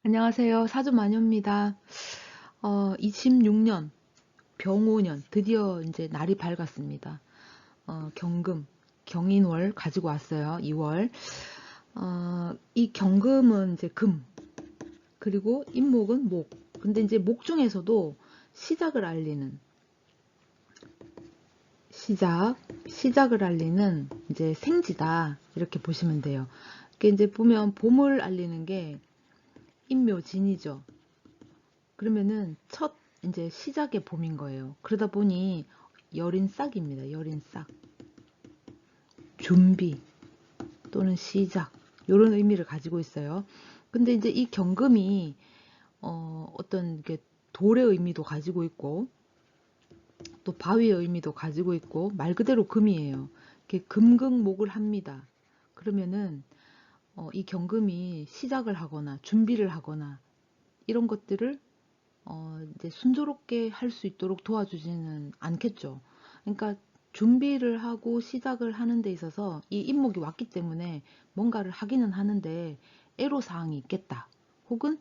안녕하세요. 사주마녀입니다. 26년 병오년 드디어 이제 날이 밝았습니다. 경금, 경인월 가지고 왔어요. 2월. 이 경금은 이제 금, 그리고 임목은 목. 근데 이제 목 중에서도 시작을 알리는 시작을 알리는 이제 생지다. 이렇게 보시면 돼요. 이게 이제 보면 봄을 알리는 게 임묘진이죠. 그러면은 첫 이제 시작의 봄인 거예요. 그러다 보니 여린 싹입니다. 여린 싹. 준비 또는 시작. 이런 의미를 가지고 있어요. 근데 이제 이 경금이 어떤 게 돌의 의미도 가지고 있고 또 바위의 의미도 가지고 있고 말 그대로 금이에요. 이렇게 금극목을 합니다. 그러면은 이 경금이 시작을 하거나 준비를 하거나 이런 것들을 이제 순조롭게 할 수 있도록 도와주지는 않겠죠. 그러니까 준비를 하고 시작을 하는 데 있어서 이 임목이 왔기 때문에 뭔가를 하기는 하는데 애로사항이 있겠다. 혹은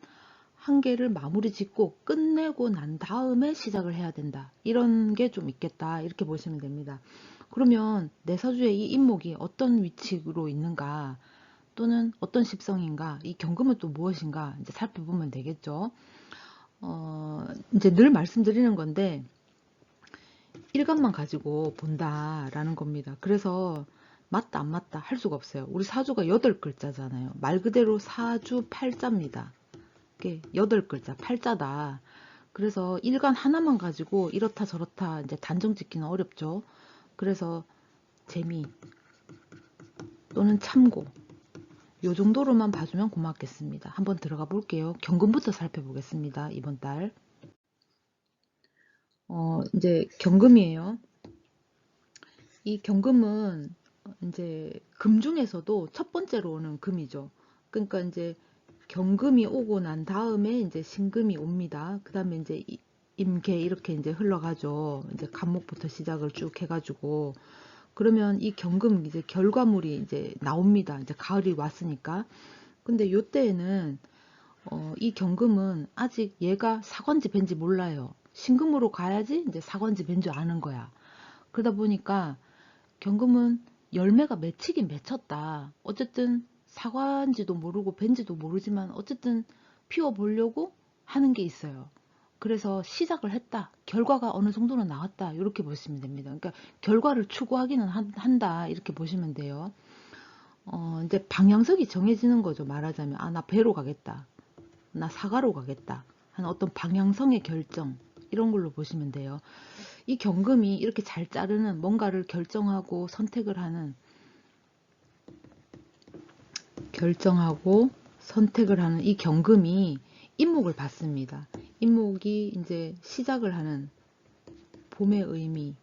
한 개를 마무리 짓고 끝내고 난 다음에 시작을 해야 된다. 이런 게 좀 있겠다. 이렇게 보시면 됩니다. 그러면 내 사주에 이 임목이 어떤 위치로 있는가 또는 어떤 십성인가 이 경금은 또 무엇인가 이제 살펴보면 되겠죠. 이제 늘 말씀드리는 건데 일감만 가지고 본다라는 겁니다. 그래서 맞다 안 맞다 할 수가 없어요. 우리 사주가 8글자잖아요. 말 그대로 사주 팔자입니다. 이게 8글자 팔자다. 그래서 일간 하나만 가지고 이렇다 저렇다 이제 단정 짓기는 어렵죠. 그래서 재미 또는 참고 요 정도로만 봐주면 고맙겠습니다. 한번 들어가 볼게요. 경금부터 살펴보겠습니다. 이번 달. 이제 경금이에요. 이 경금은 이제 금 중에서도 첫 번째로 오는 금이죠. 그러니까 이제 경금이 오고 난 다음에 이제 신금이 옵니다. 그 다음에 이제 임계 이렇게 이제 흘러가죠. 이제 간목부터 시작을 쭉 해가지고 그러면 이 경금 이제 결과물이 이제 나옵니다. 이제 가을이 왔으니까. 근데 요때에는 이 경금은 아직 얘가 사관지 벤지 몰라요. 신금으로 가야지 이제 사관지 벤 줄 아는 거야. 그러다 보니까 경금은 열매가 맺히긴 맺혔다. 어쨌든 사과인지도 모르고 벤지도 모르지만 어쨌든 피워보려고 하는 게 있어요. 그래서 시작을 했다. 결과가 어느 정도는 나왔다. 이렇게 보시면 됩니다. 그러니까 결과를 추구하기는 한다. 이렇게 보시면 돼요. 이제 방향성이 정해지는 거죠. 말하자면 나 배로 가겠다. 나 사과로 가겠다. 하는 어떤 방향성의 결정. 이런 걸로 보시면 돼요. 이 경금이 이렇게 잘 자르는 뭔가를 결정하고 선택을 하는 이 경금이 임목을 받습니다. 임목이 이제 시작을 하는 봄의 의미,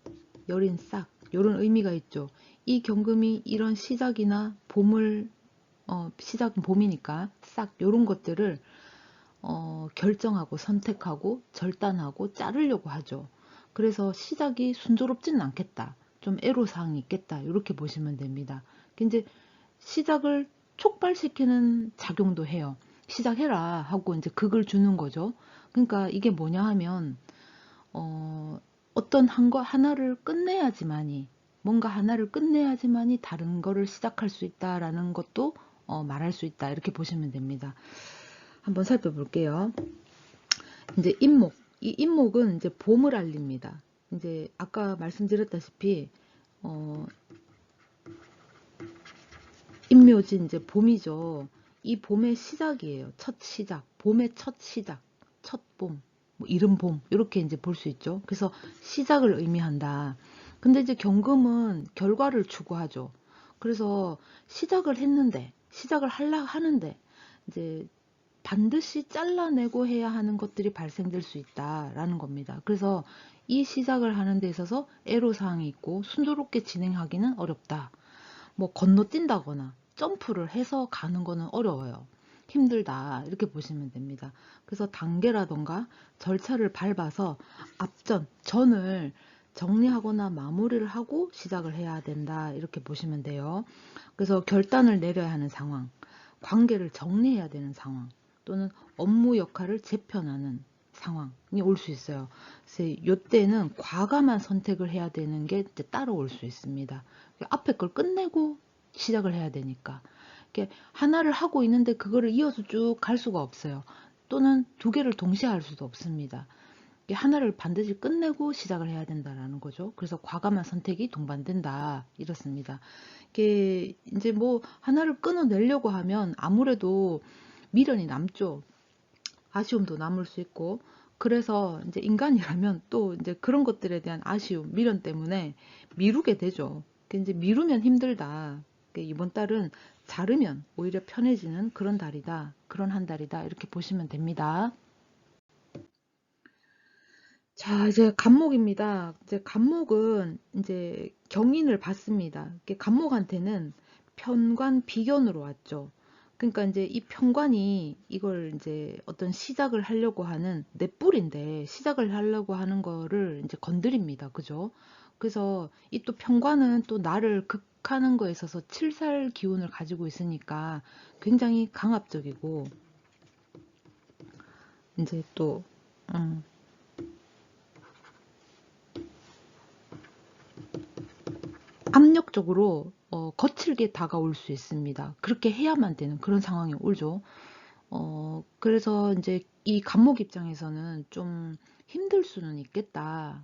여린 싹 이런 의미가 있죠. 이 경금이 이런 시작이나 봄을 시작은 봄이니까 싹 이런 것들을 결정하고 선택하고 절단하고 자르려고 하죠. 그래서 시작이 순조롭지는 않겠다. 좀 애로사항이 있겠다. 이렇게 보시면 됩니다. 이제 시작을 촉발시키는 작용도 해요. 시작해라 하고 이제 극을 주는 거죠. 그러니까 이게 뭐냐 하면 어떤 하나를 끝내야지만이 뭔가 하나를 끝내야지만이 다른 거를 시작할 수 있다라는 것도 말할 수 있다. 이렇게 보시면 됩니다. 한번 살펴볼게요. 이제 임목. 이 임목은 이제 봄을 알립니다. 이제 아까 말씀드렸다시피 임묘지 이제 봄이죠. 이 봄의 시작이에요. 첫 시작. 봄의 첫 시작. 첫 봄. 뭐 이른 봄. 이렇게 이제 볼 수 있죠. 그래서 시작을 의미한다. 근데 이제 경금은 결과를 추구하죠. 그래서 시작을 하려 하는데 이제 반드시 잘라내고 해야 하는 것들이 발생될 수 있다라는 겁니다. 그래서 이 시작을 하는 데 있어서 애로사항이 있고 순조롭게 진행하기는 어렵다. 뭐 건너뛴다거나 점프를 해서 가는 거는 어려워요. 힘들다 이렇게 보시면 됩니다. 그래서 단계라던가 절차를 밟아서 전을 정리하거나 마무리를 하고 시작을 해야 된다 이렇게 보시면 돼요. 그래서 결단을 내려야 하는 상황, 관계를 정리해야 되는 상황, 또는 업무 역할을 재편하는 상황이 올 수 있어요. 그래서 이때는 과감한 선택을 해야 되는 게 이제 따라올 수 있습니다. 앞에 걸 끝내고 시작을 해야 되니까. 하나를 하고 있는데 그거를 이어서 쭉 갈 수가 없어요. 또는 두 개를 동시에 할 수도 없습니다. 하나를 반드시 끝내고 시작을 해야 된다라는 거죠. 그래서 과감한 선택이 동반된다 이렇습니다. 이게 이제 뭐 하나를 끊어내려고 하면 아무래도 미련이 남죠. 아쉬움도 남을 수 있고, 그래서 이제 인간이라면 또 이제 그런 것들에 대한 아쉬움, 미련 때문에 미루게 되죠. 이제 미루면 힘들다. 이번 달은 자르면 오히려 편해지는 그런 달이다. 그런 한 달이다. 이렇게 보시면 됩니다. 자, 이제 간목입니다. 이제 간목은 이제 경인을 받습니다. 간목한테는 편관 비견으로 왔죠. 그러니까 이제 이 편관이 이걸 이제 어떤 시작을 하려고 하는 내 뿔인데 시작을 하려고 하는 거를 이제 건드립니다. 그죠? 그래서 이 또 편관은 또 나를 극하는 거에 있어서 칠살 기운을 가지고 있으니까 굉장히 강압적이고 이제 또 음, 압력적으로 거칠게 다가올 수 있습니다. 그렇게 해야만 되는 그런 상황이 오죠. 그래서 이제 이 간목 입장에서는 좀 힘들 수는 있겠다.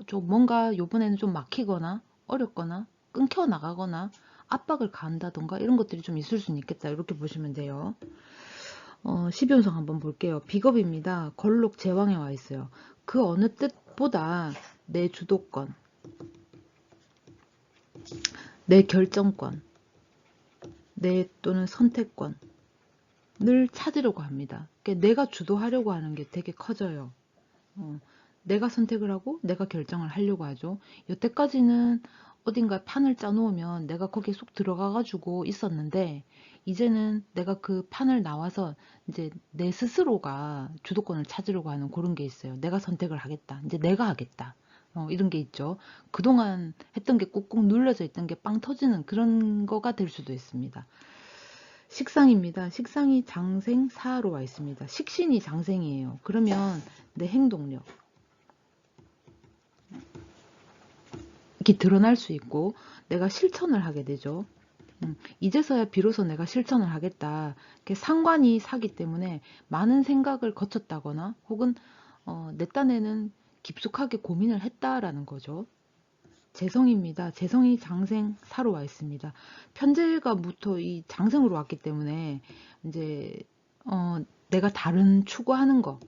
좀 뭔가 요번에는 좀 막히거나 어렵거나 끊겨 나가거나 압박을 가한다던가 이런 것들이 좀 있을 수는 있겠다. 이렇게 보시면 돼요. 12운성 한번 볼게요. 비겁입니다. 걸록 제왕에 와 있어요. 그 어느 뜻보다 내 주도권, 내 결정권, 내 또는 선택권을 찾으려고 합니다. 그러니까 내가 주도하려고 하는 게 되게 커져요. 내가 선택을 하고 내가 결정을 하려고 하죠. 여태까지는 어딘가 판을 짜놓으면 내가 거기에 쏙 들어가가지고 있었는데 이제는 내가 그 판을 나와서 이제 내 스스로가 주도권을 찾으려고 하는 그런 게 있어요. 내가 선택을 하겠다. 이제 내가 하겠다. 이런 게 있죠. 그동안 했던 게 꾹꾹 눌러져 있던 게 빵 터지는 그런 거가 될 수도 있습니다. 식상입니다. 식상이 장생사로 와 있습니다. 식신이 장생이에요. 그러면 내 행동력, 이렇게 드러날 수 있고 내가 실천을 하게 되죠. 이제서야 비로소 내가 실천을 하겠다. 상관이 사기 때문에 많은 생각을 거쳤다거나 혹은 내 딴에는 깊숙하게 고민을 했다라는 거죠. 재성입니다. 재성이 장생 사로 와 있습니다. 편제가 무토 이 장생으로 왔기 때문에 이제 내가 다른 추구하는 거,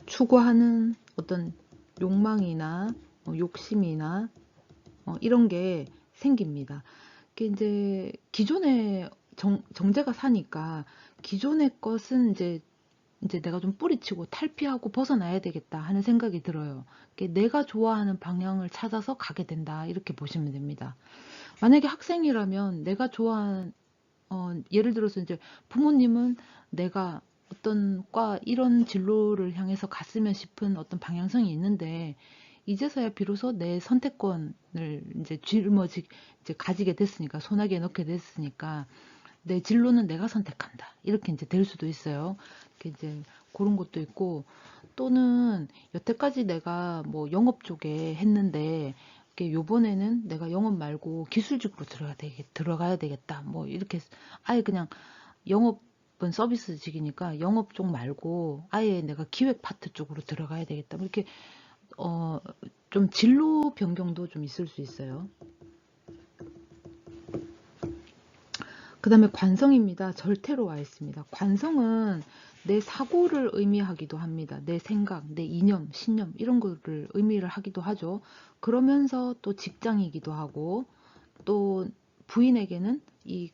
추구하는 어떤 욕망이나 욕심이나 이런 게 생깁니다. 그게 이제 기존에 정제가 사니까 기존의 것은 이제 내가 좀 뿌리치고 탈피하고 벗어나야 되겠다 하는 생각이 들어요. 내가 좋아하는 방향을 찾아서 가게 된다. 이렇게 보시면 됩니다. 만약에 학생이라면 내가 좋아하는, 예를 들어서 이제 부모님은 내가 어떤 과 이런 진로를 향해서 갔으면 싶은 어떤 방향성이 있는데 이제서야 비로소 내 선택권을 이제 짊어지 이제 가지게 됐으니까 손아귀에 넣게 됐으니까 내 진로는 내가 선택한다. 이렇게 이제 될 수도 있어요. 이제 그런 것도 있고 또는 여태까지 내가 뭐 영업 쪽에 했는데 요번에는 내가 영업 말고 기술직으로 들어가야 되겠다. 뭐 이렇게 아예 그냥 영업은 서비스직이니까 영업 쪽 말고 아예 내가 기획 파트 쪽으로 들어가야 되겠다. 뭐 이렇게 어, 좀 진로 변경도 좀 있을 수 있어요. 그 다음에 관성입니다. 절태로 와 있습니다. 관성은 내 사고를 의미하기도 합니다. 내 생각, 내 이념, 신념 이런 거를 의미를 하기도 하죠. 그러면서 또 직장이기도 하고 또 부인에게는 이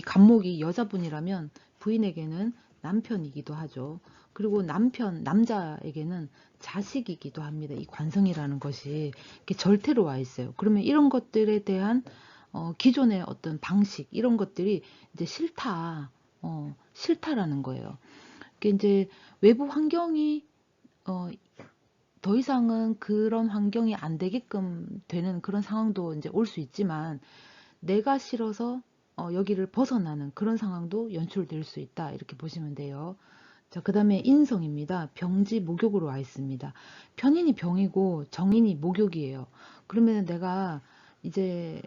간목이 여자분이라면 부인에게는 남편이기도 하죠. 그리고 남자에게는 자식이기도 합니다. 이 관성이라는 것이 이렇게 절대로 와 있어요. 그러면 이런 것들에 대한 기존의 어떤 방식 이런 것들이 이제 싫다라는 거예요. 이게 이제 외부 환경이 어, 더 이상은 그런 환경이 안 되게끔 되는 그런 상황도 이제 올 수 있지만 내가 싫어서 여기를 벗어나는 그런 상황도 연출될 수 있다. 이렇게 보시면 돼요. 자, 그 다음에 인성입니다. 병지 목욕으로 와 있습니다. 편인이 병이고 정인이 목욕이에요. 그러면 내가 이제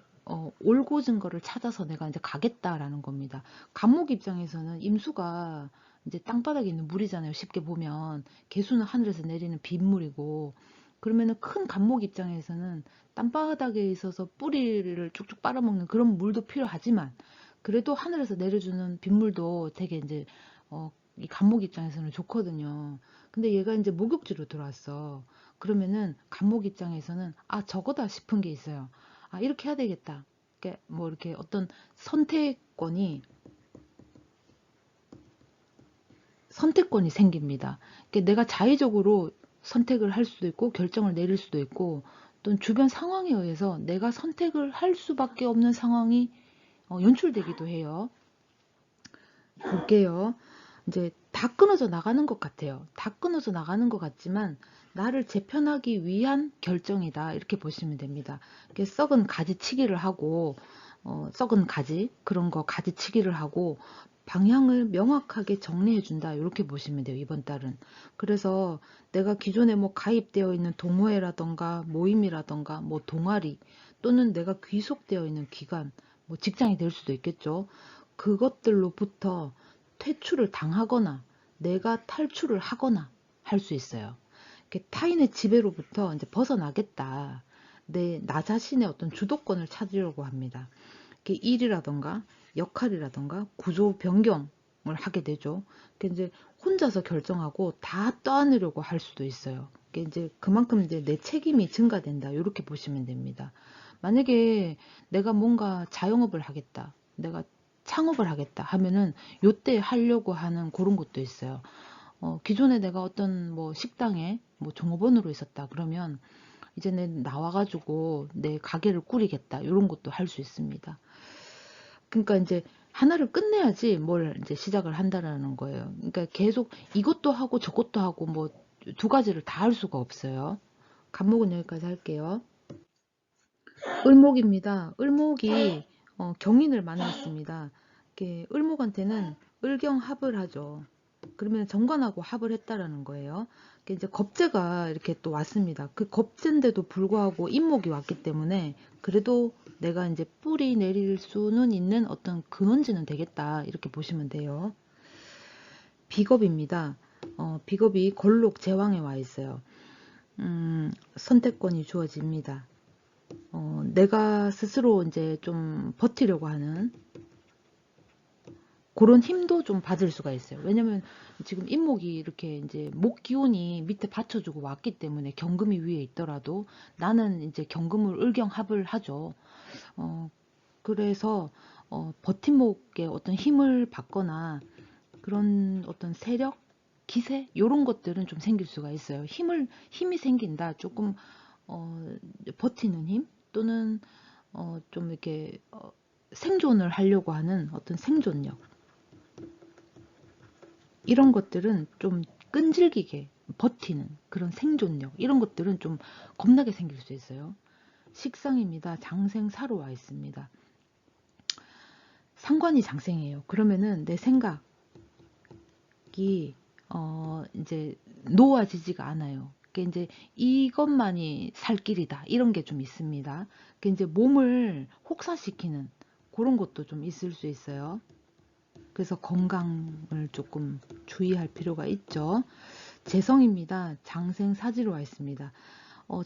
올곧은 거를 찾아서 내가 이제 가겠다라는 겁니다. 간목 입장에서는 임수가 이제 땅바닥에 있는 물이잖아요. 쉽게 보면 개수는 하늘에서 내리는 빗물이고, 그러면은 큰 간목 입장에서는 땅바닥에 있어서 뿌리를 쭉쭉 빨아먹는 그런 물도 필요하지만, 그래도 하늘에서 내려주는 빗물도 되게 이제 이 간목 입장에서는 좋거든요. 근데 얘가 이제 목욕지로 들어왔어. 그러면은 간목 입장에서는 아, 저거다 싶은 게 있어요. 아, 이렇게 해야 되겠다. 이렇게 뭐 이렇게 어떤 선택권이 생깁니다. 그러니까 내가 자의적으로 선택을 할 수도 있고 결정을 내릴 수도 있고, 또는 주변 상황에 의해서 내가 선택을 할 수밖에 없는 상황이 연출되기도 해요. 볼게요. 이제 다 끊어져 나가는 것 같아요. 다 끊어져 나가는 것 같지만 나를 재편하기 위한 결정이다. 이렇게 보시면 됩니다. 썩은 가지치기를 하고 썩은 가지 그런 거 가지치기를 하고 방향을 명확하게 정리해 준다. 이렇게 보시면 돼요. 이번 달은. 그래서 내가 기존에 뭐 가입되어 있는 동호회라던가 모임이라던가 뭐 동아리, 또는 내가 귀속되어 있는 기관, 뭐 직장이 될 수도 있겠죠. 그것들로부터 퇴출을 당하거나 내가 탈출을 하거나 할 수 있어요. 타인의 지배로부터 이제 벗어나겠다. 나 자신의 어떤 주도권을 찾으려고 합니다. 일이라던가 역할이라던가 구조 변경을 하게 되죠. 이제 혼자서 결정하고 다 떠안으려고 할 수도 있어요. 이제 그만큼 이제 내 책임이 증가된다. 이렇게 보시면 됩니다. 만약에 내가 뭔가 자영업을 하겠다, 내가 창업을 하겠다 하면은 요때 하려고 하는 그런 것도 있어요. 기존에 내가 어떤 뭐 식당에 뭐 종업원으로 있었다 그러면 이제 내 나와가지고 내 가게를 꾸리겠다 이런 것도 할 수 있습니다. 그러니까 이제 하나를 끝내야지 뭘 이제 시작을 한다라는 거예요. 그러니까 계속 이것도 하고 저것도 하고 뭐 두 가지를 다 할 수가 없어요. 간목은 여기까지 할게요. 을목입니다. 을목이 경인을 만났습니다. 을목한테는 을경합을 하죠. 그러면 정관하고 합을 했다라는 거예요. 이제 겁재가 이렇게 또 왔습니다. 그 겁재인데도 불구하고 인목이 왔기 때문에 그래도 내가 이제 뿌리 내릴 수는 있는 어떤 근원지는 되겠다. 이렇게 보시면 돼요. 비겁입니다. 비겁이 걸록 제왕에 와 있어요. 선택권이 주어집니다. 내가 스스로 이제 좀 버티려고 하는 그런 힘도 좀 받을 수가 있어요. 왜냐면 지금 인목이 이렇게 이제 목 기운이 밑에 받쳐주고 왔기 때문에 경금이 위에 있더라도 나는 이제 경금을 을경합을 하죠. 그래서 버팀목에 어떤 힘을 받거나 그런 어떤 세력, 기세 이런 것들은 좀 생길 수가 있어요. 힘이 생긴다. 조금 버티는 힘, 또는 좀 이렇게 생존을 하려고 하는 어떤 생존력, 이런 것들은 좀 끈질기게 버티는 그런 생존력, 이런 것들은 좀 겁나게 생길 수 있어요. 식상입니다. 장생사로 와 있습니다. 상관이 장생이에요. 그러면은 내 생각이 이제 놓아지지가 않아요. 이제 이것만이 살 길이다, 이런 게 좀 있습니다. 이제 몸을 혹사시키는 그런 것도 좀 있을 수 있어요. 그래서 건강을 조금 주의할 필요가 있죠. 재성입니다. 장생 사지로 와 있습니다.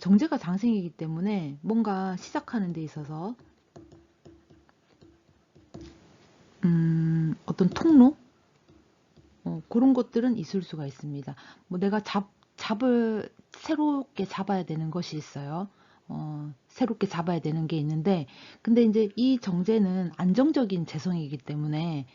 정제가 장생이기 때문에 뭔가 시작하는 데 있어서 어떤 통로, 그런 것들은 있을 수가 있습니다. 뭐 내가 새롭게 잡아야 되는 것이 있어요. 새롭게 잡아야 되는 게 있는데, 근데 이제 이 정제는 안정적인 재성이기 때문에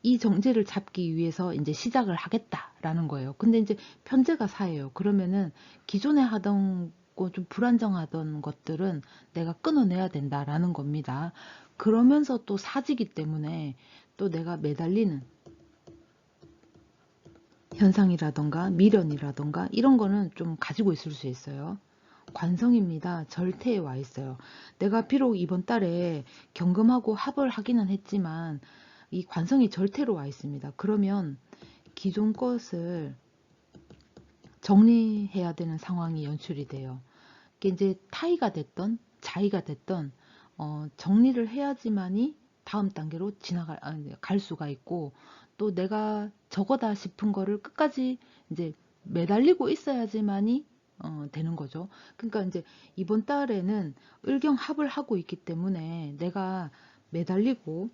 이 정제를 잡기 위해서 이제 시작을 하겠다라는 거예요. 근데 이제 편제가 사예요. 그러면은 기존에 하던 거 좀 불안정하던 것들은 내가 끊어내야 된다라는 겁니다. 그러면서 또 사지기 때문에 또 내가 매달리는 현상이라던가 미련이라던가 이런 거는 좀 가지고 있을 수 있어요. 관성입니다. 절태에 와 있어요. 내가 비록 이번 달에 경금하고 합을 하기는 했지만 이 관성이 절태로 와 있습니다. 그러면 기존 것을 정리해야 되는 상황이 연출이 돼요. 이게 이제 타이가 됐던 자이가 됐던 정리를 해야지만이 다음 단계로 갈 수가 있고, 또 내가 저거다 싶은 거를 끝까지 이제 매달리고 있어야지만이 되는 거죠. 그러니까 이제 이번 달에는 을경합을 하고 있기 때문에 내가 매달리고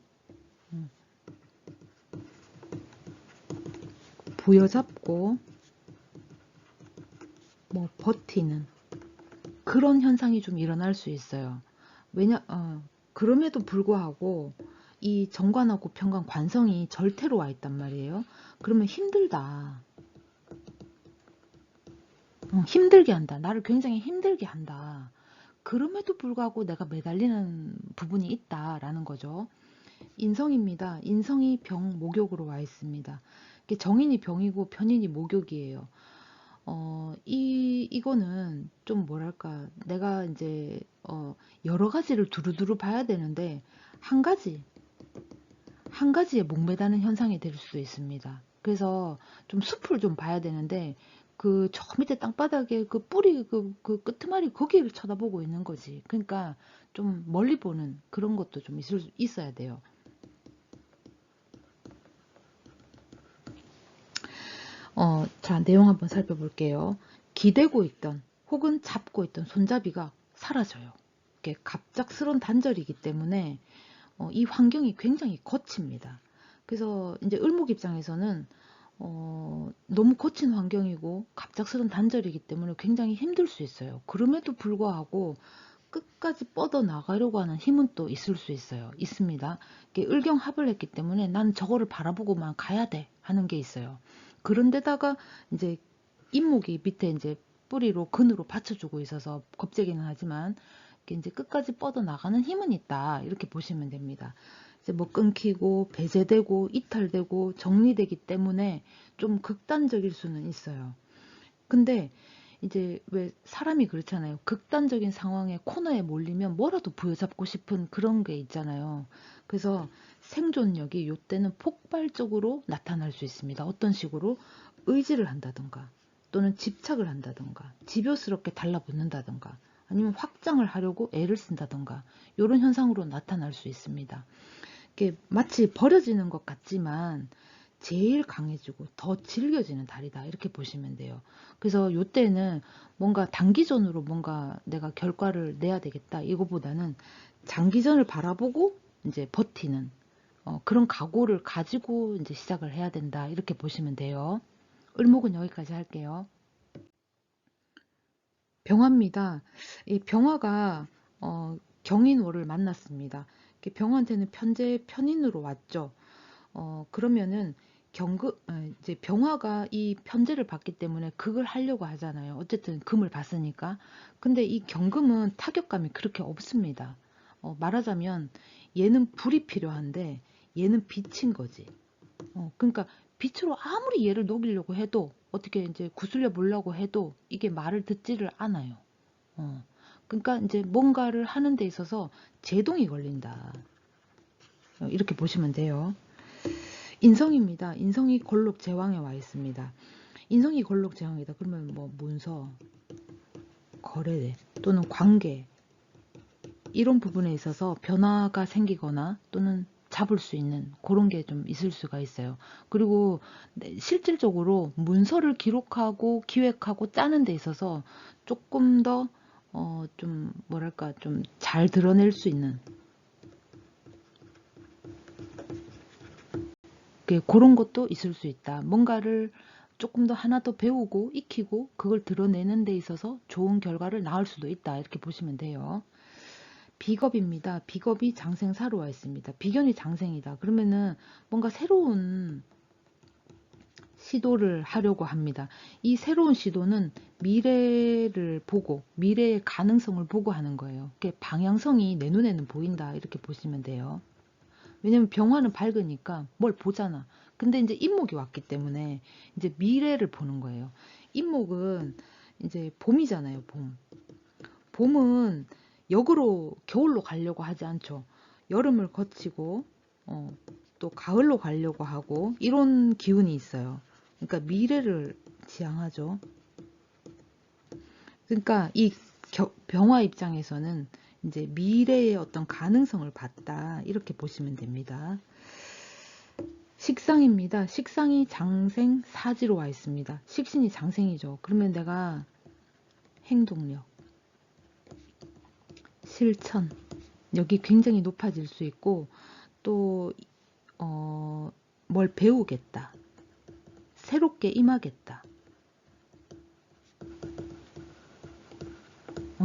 부여잡고 뭐 버티는 그런 현상이 좀 일어날 수 있어요. 그럼에도 불구하고 이 정관하고 편관 관성이 절대로 와 있단 말이에요. 그러면 힘들다. 힘들게 한다. 나를 굉장히 힘들게 한다. 그럼에도 불구하고 내가 매달리는 부분이 있다라는 거죠. 인성입니다. 인성이 병, 목욕으로 와 있습니다. 정인이 병이고 편인이 목욕이에요. 이거는 좀 뭐랄까, 내가 이제, 여러 가지를 두루두루 봐야 되는데, 한 가지, 한 가지에 목매다는 현상이 될 수 있습니다. 그래서 좀 숲을 좀 봐야 되는데, 저 밑에 땅바닥에 그 뿌리, 그 끄트머리 거기를 쳐다보고 있는 거지. 그러니까 좀 멀리 보는 그런 것도 좀 있어야 돼요. 자, 내용 한번 살펴볼게요. 기대고 있던 혹은 잡고 있던 손잡이가 사라져요. 이게 갑작스러운 단절이기 때문에 이 환경이 굉장히 거칩니다. 그래서 이제 을목 입장에서는 너무 거친 환경이고 갑작스러운 단절이기 때문에 굉장히 힘들 수 있어요. 그럼에도 불구하고 끝까지 뻗어 나가려고 하는 힘은 또 있을 수 있어요. 있습니다. 을경합을 했기 때문에 난 저거를 바라보고만 가야 돼 하는 게 있어요. 그런데다가 이제 잇목이 밑에 이제 뿌리로 근으로 받쳐주고 있어서 겁재기는 하지만 이제 끝까지 뻗어 나가는 힘은 있다, 이렇게 보시면 됩니다. 이제 뭐 끊기고 배제되고 이탈되고 정리되기 때문에 좀 극단적일 수는 있어요. 근데 이제 왜 사람이 그렇잖아요. 극단적인 상황에 코너에 몰리면 뭐라도 부여잡고 싶은 그런 게 있잖아요. 그래서 생존력이 이때는 폭발적으로 나타날 수 있습니다. 어떤 식으로? 의지를 한다던가 또는 집착을 한다던가 집요스럽게 달라붙는다던가 아니면 확장을 하려고 애를 쓴다던가 이런 현상으로 나타날 수 있습니다. 이게 마치 버려지는 것 같지만 제일 강해지고 더 질겨지는 달이다, 이렇게 보시면 돼요. 그래서 이때는 뭔가 단기전으로 뭔가 내가 결과를 내야 되겠다 이거보다는 장기전을 바라보고 이제 버티는 그런 각오를 가지고 이제 시작을 해야 된다, 이렇게 보시면 돼요. 을목은 여기까지 할게요. 병화입니다. 이 병화가 경인월을 만났습니다. 병화한테는 편인으로 왔죠. 그러면은 이제 병화가 이 편제를 받기 때문에 극을 하려고 하잖아요. 어쨌든 금을 봤으니까. 근데 이 경금은 타격감이 그렇게 없습니다. 말하자면 얘는 불이 필요한데 얘는 빛인 거지. 그러니까 빛으로 아무리 얘를 녹이려고 해도 어떻게 이제 구슬려 보려고 해도 이게 말을 듣지를 않아요. 그러니까 이제 뭔가를 하는 데 있어서 제동이 걸린다. 이렇게 보시면 돼요. 인성입니다. 인성이 골록 제왕에 와 있습니다. 인성이 골록 제왕이다. 그러면 뭐 문서, 거래 또는 관계 이런 부분에 있어서 변화가 생기거나 또는 잡을 수 있는 그런 게 좀 있을 수가 있어요. 그리고 실질적으로 문서를 기록하고 기획하고 짜는 데 있어서 조금 더 좀 뭐랄까 좀 잘 드러낼 수 있는 그런 것도 있을 수 있다. 뭔가를 조금 더 하나 더 배우고 익히고 그걸 드러내는 데 있어서 좋은 결과를 낳을 수도 있다, 이렇게 보시면 돼요. 비겁입니다. 비겁이 장생사로 와 있습니다. 비견이 장생이다. 그러면은 뭔가 새로운 시도를 하려고 합니다. 이 새로운 시도는 미래를 보고 미래의 가능성을 보고 하는 거예요. 방향성이 내 눈에는 보인다, 이렇게 보시면 돼요. 왜냐면 병화는 밝으니까 뭘 보잖아. 근데 이제 인목이 왔기 때문에 이제 미래를 보는 거예요. 인목은 이제 봄이잖아요, 봄. 봄은 역으로 겨울로 가려고 하지 않죠. 여름을 거치고 또 가을로 가려고 하고 이런 기운이 있어요. 그러니까 미래를 지향하죠. 그러니까 이 병화 입장에서는 이제 미래의 어떤 가능성을 봤다 이렇게 보시면 됩니다. 식상입니다. 식상이 장생 사지로 와 있습니다. 식신이 장생이죠. 그러면 내가 행동력, 실천 여기 굉장히 높아질 수 있고 또 뭘 배우겠다. 새롭게 임하겠다.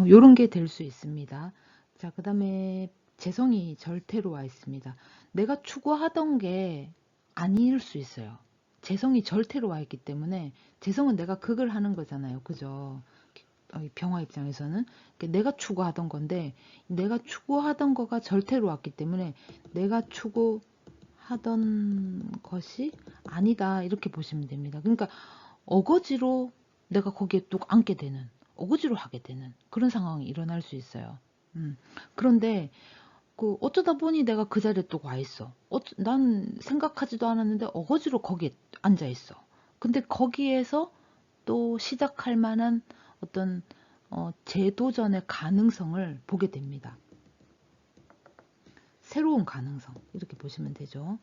요런 게 될 수 있습니다. 자, 그 다음에 재성이 절태로 와 있습니다. 내가 추구하던 게 아닐 수 있어요. 재성이 절태로 와 있기 때문에 재성은 내가 그걸 하는 거잖아요. 그죠? 병화 입장에서는 내가 추구하던 건데 내가 추구하던 거가 절태로 왔기 때문에 내가 추구하던 것이 아니다 이렇게 보시면 됩니다. 그러니까 어거지로 내가 거기에 또 앉게 되는 어거지로 하게 되는 그런 상황이 일어날 수 있어요. 그런데 그 어쩌다 보니 내가 그 자리에 또 와 있어. 난 생각하지도 않았는데 어거지로 거기에 앉아 있어. 근데 거기에서 또 시작할 만한 어떤 재도전의 가능성을 보게 됩니다. 새로운 가능성 이렇게 보시면 되죠.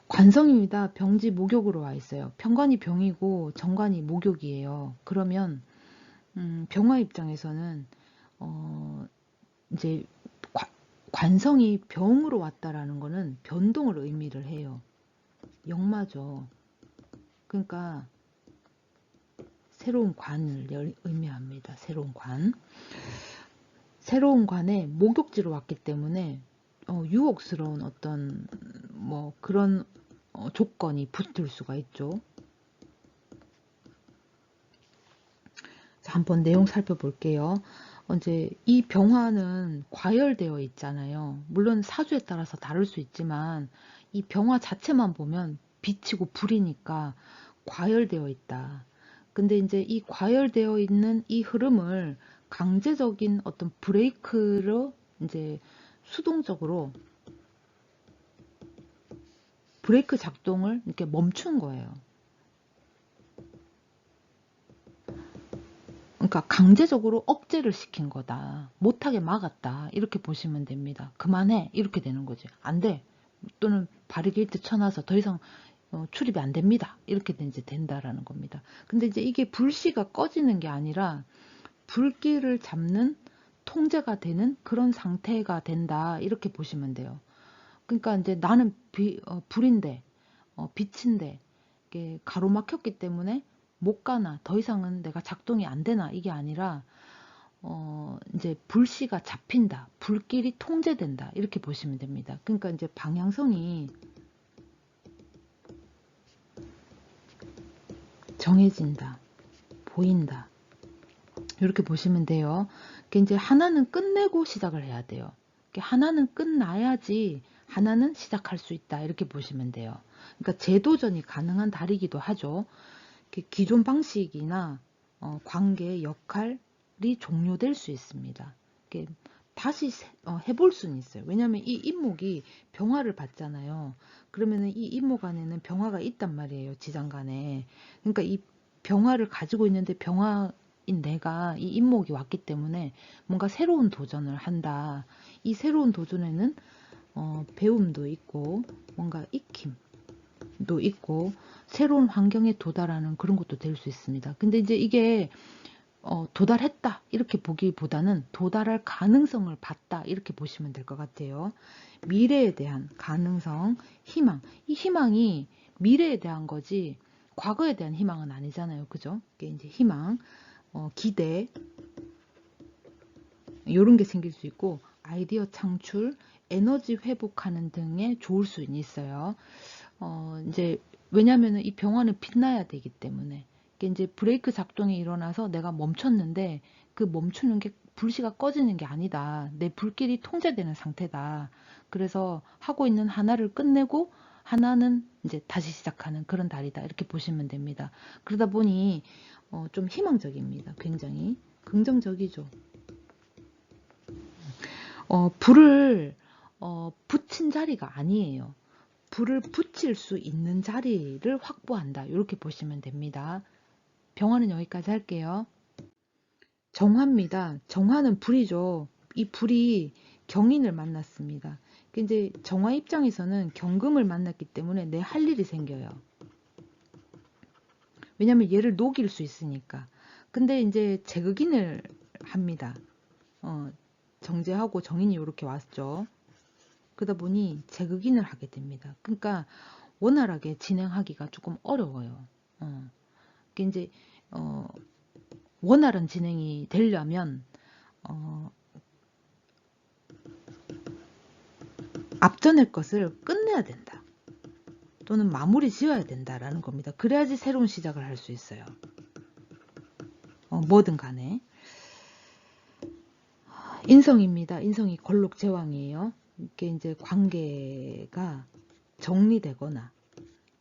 관성입니다. 병지 목욕으로 와 있어요. 편관이 병이고 정관이 목욕이에요. 그러면 병화 입장에서는 이제 관성이 병으로 왔다라는 거는 변동을 의미를 해요. 역마죠. 그러니까 새로운 관을 의미합니다. 새로운 관. 새로운 관에 목욕지로 왔기 때문에 유혹스러운 어떤 뭐 그런 조건이 붙을 수가 있죠. 자, 한번 내용 살펴볼게요. 이제 이 병화는 과열되어 있잖아요. 물론 사주에 따라서 다를 수 있지만 이 병화 자체만 보면 빛이고 불이니까 과열되어 있다. 근데 이제 이 과열되어 있는 이 흐름을 강제적인 어떤 브레이크로 이제 수동적으로 브레이크 작동을 이렇게 멈춘 거예요. 그러니까 강제적으로 억제를 시킨 거다. 못하게 막았다. 이렇게 보시면 됩니다. 그만해. 이렇게 되는 거지. 안 돼. 또는 바리게이트 쳐놔서 더 이상 출입이 안 됩니다. 이렇게 이제 된다라는 겁니다. 근데 이제 이게 불씨가 꺼지는 게 아니라 불길을 잡는 통제가 되는 그런 상태가 된다. 이렇게 보시면 돼요. 그러니까 이제 나는 불인데, 빛인데, 이게 가로막혔기 때문에 못 가나, 더 이상은 내가 작동이 안 되나, 이게 아니라, 이제 불씨가 잡힌다. 불길이 통제된다. 이렇게 보시면 됩니다. 그러니까 이제 방향성이 정해진다. 보인다. 이렇게 보시면 돼요. 이제 하나는 끝내고 시작을 해야 돼요. 하나는 끝나야지 하나는 시작할 수 있다. 이렇게 보시면 돼요. 그러니까 재도전이 가능한 달이기도 하죠. 기존 방식이나 관계, 역할이 종료될 수 있습니다. 다시 해볼 수는 있어요. 왜냐하면 이 인목이 병화를 받잖아요. 그러면 이 인목 안에는 병화가 있단 말이에요. 지장간에. 그러니까 이 병화를 가지고 있는데 병화인 내가 이 인목이 왔기 때문에 뭔가 새로운 도전을 한다. 이 새로운 도전에는 배움도 있고 뭔가 익힘도 있고 새로운 환경에 도달하는 그런 것도 될 수 있습니다. 근데 이제 이게 도달했다 이렇게 보기보다는 도달할 가능성을 봤다 이렇게 보시면 될 것 같아요. 미래에 대한 가능성, 희망. 이 희망이 미래에 대한 거지 과거에 대한 희망은 아니잖아요. 그죠? 이게 이제 희망, 기대 이런 게 생길 수 있고 아이디어 창출, 에너지 회복하는 등에 좋을 수 있어요. 이제 왜냐하면 이 병화는 빛나야 되기 때문에 이제 브레이크 작동이 일어나서 내가 멈췄는데 그 멈추는 게 불씨가 꺼지는 게 아니다. 내 불길이 통제되는 상태다. 그래서 하고 있는 하나를 끝내고 하나는 이제 다시 시작하는 그런 달이다. 이렇게 보시면 됩니다. 그러다 보니 좀 희망적입니다. 굉장히. 긍정적이죠. 불을 붙인 자리가 아니에요. 불을 붙일 수 있는 자리를 확보한다. 이렇게 보시면 됩니다. 병화는 여기까지 할게요. 정화입니다. 정화는 불이죠. 이 불이 경인을 만났습니다. 이제 정화 입장에서는 경금을 만났기 때문에 내 할 일이 생겨요. 왜냐면 얘를 녹일 수 있으니까. 근데 이제 제극인을 합니다. 정제하고 정인이 이렇게 왔죠. 그러다 보니 제극인을 하게 됩니다. 그러니까 원활하게 진행하기가 조금 어려워요. 이제 원활한 진행이 되려면 앞전의 것을 끝내야 된다. 또는 마무리 지어야 된다라는 겁니다. 그래야지 새로운 시작을 할 수 있어요. 뭐든 간에. 인성입니다. 인성이 걸록 제왕이에요. 이게 이제 관계가 정리되거나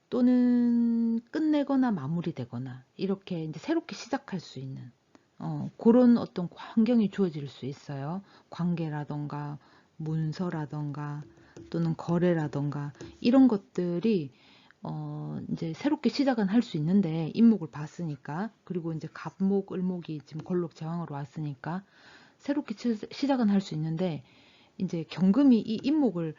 또는 끝내거나 마무리되거나 이렇게 이제 새롭게 시작할 수 있는 그런 어떤 환경이 주어질 수 있어요. 관계라던가 문서라던가 또는 거래라던가 이런 것들이 이제 새롭게 시작은 할 수 있는데 인목을 봤으니까 그리고 이제 갑목, 을목이 지금 걸록 제왕으로 왔으니까 새롭게 시작은 할 수 있는데 이제 경금이 이 인목을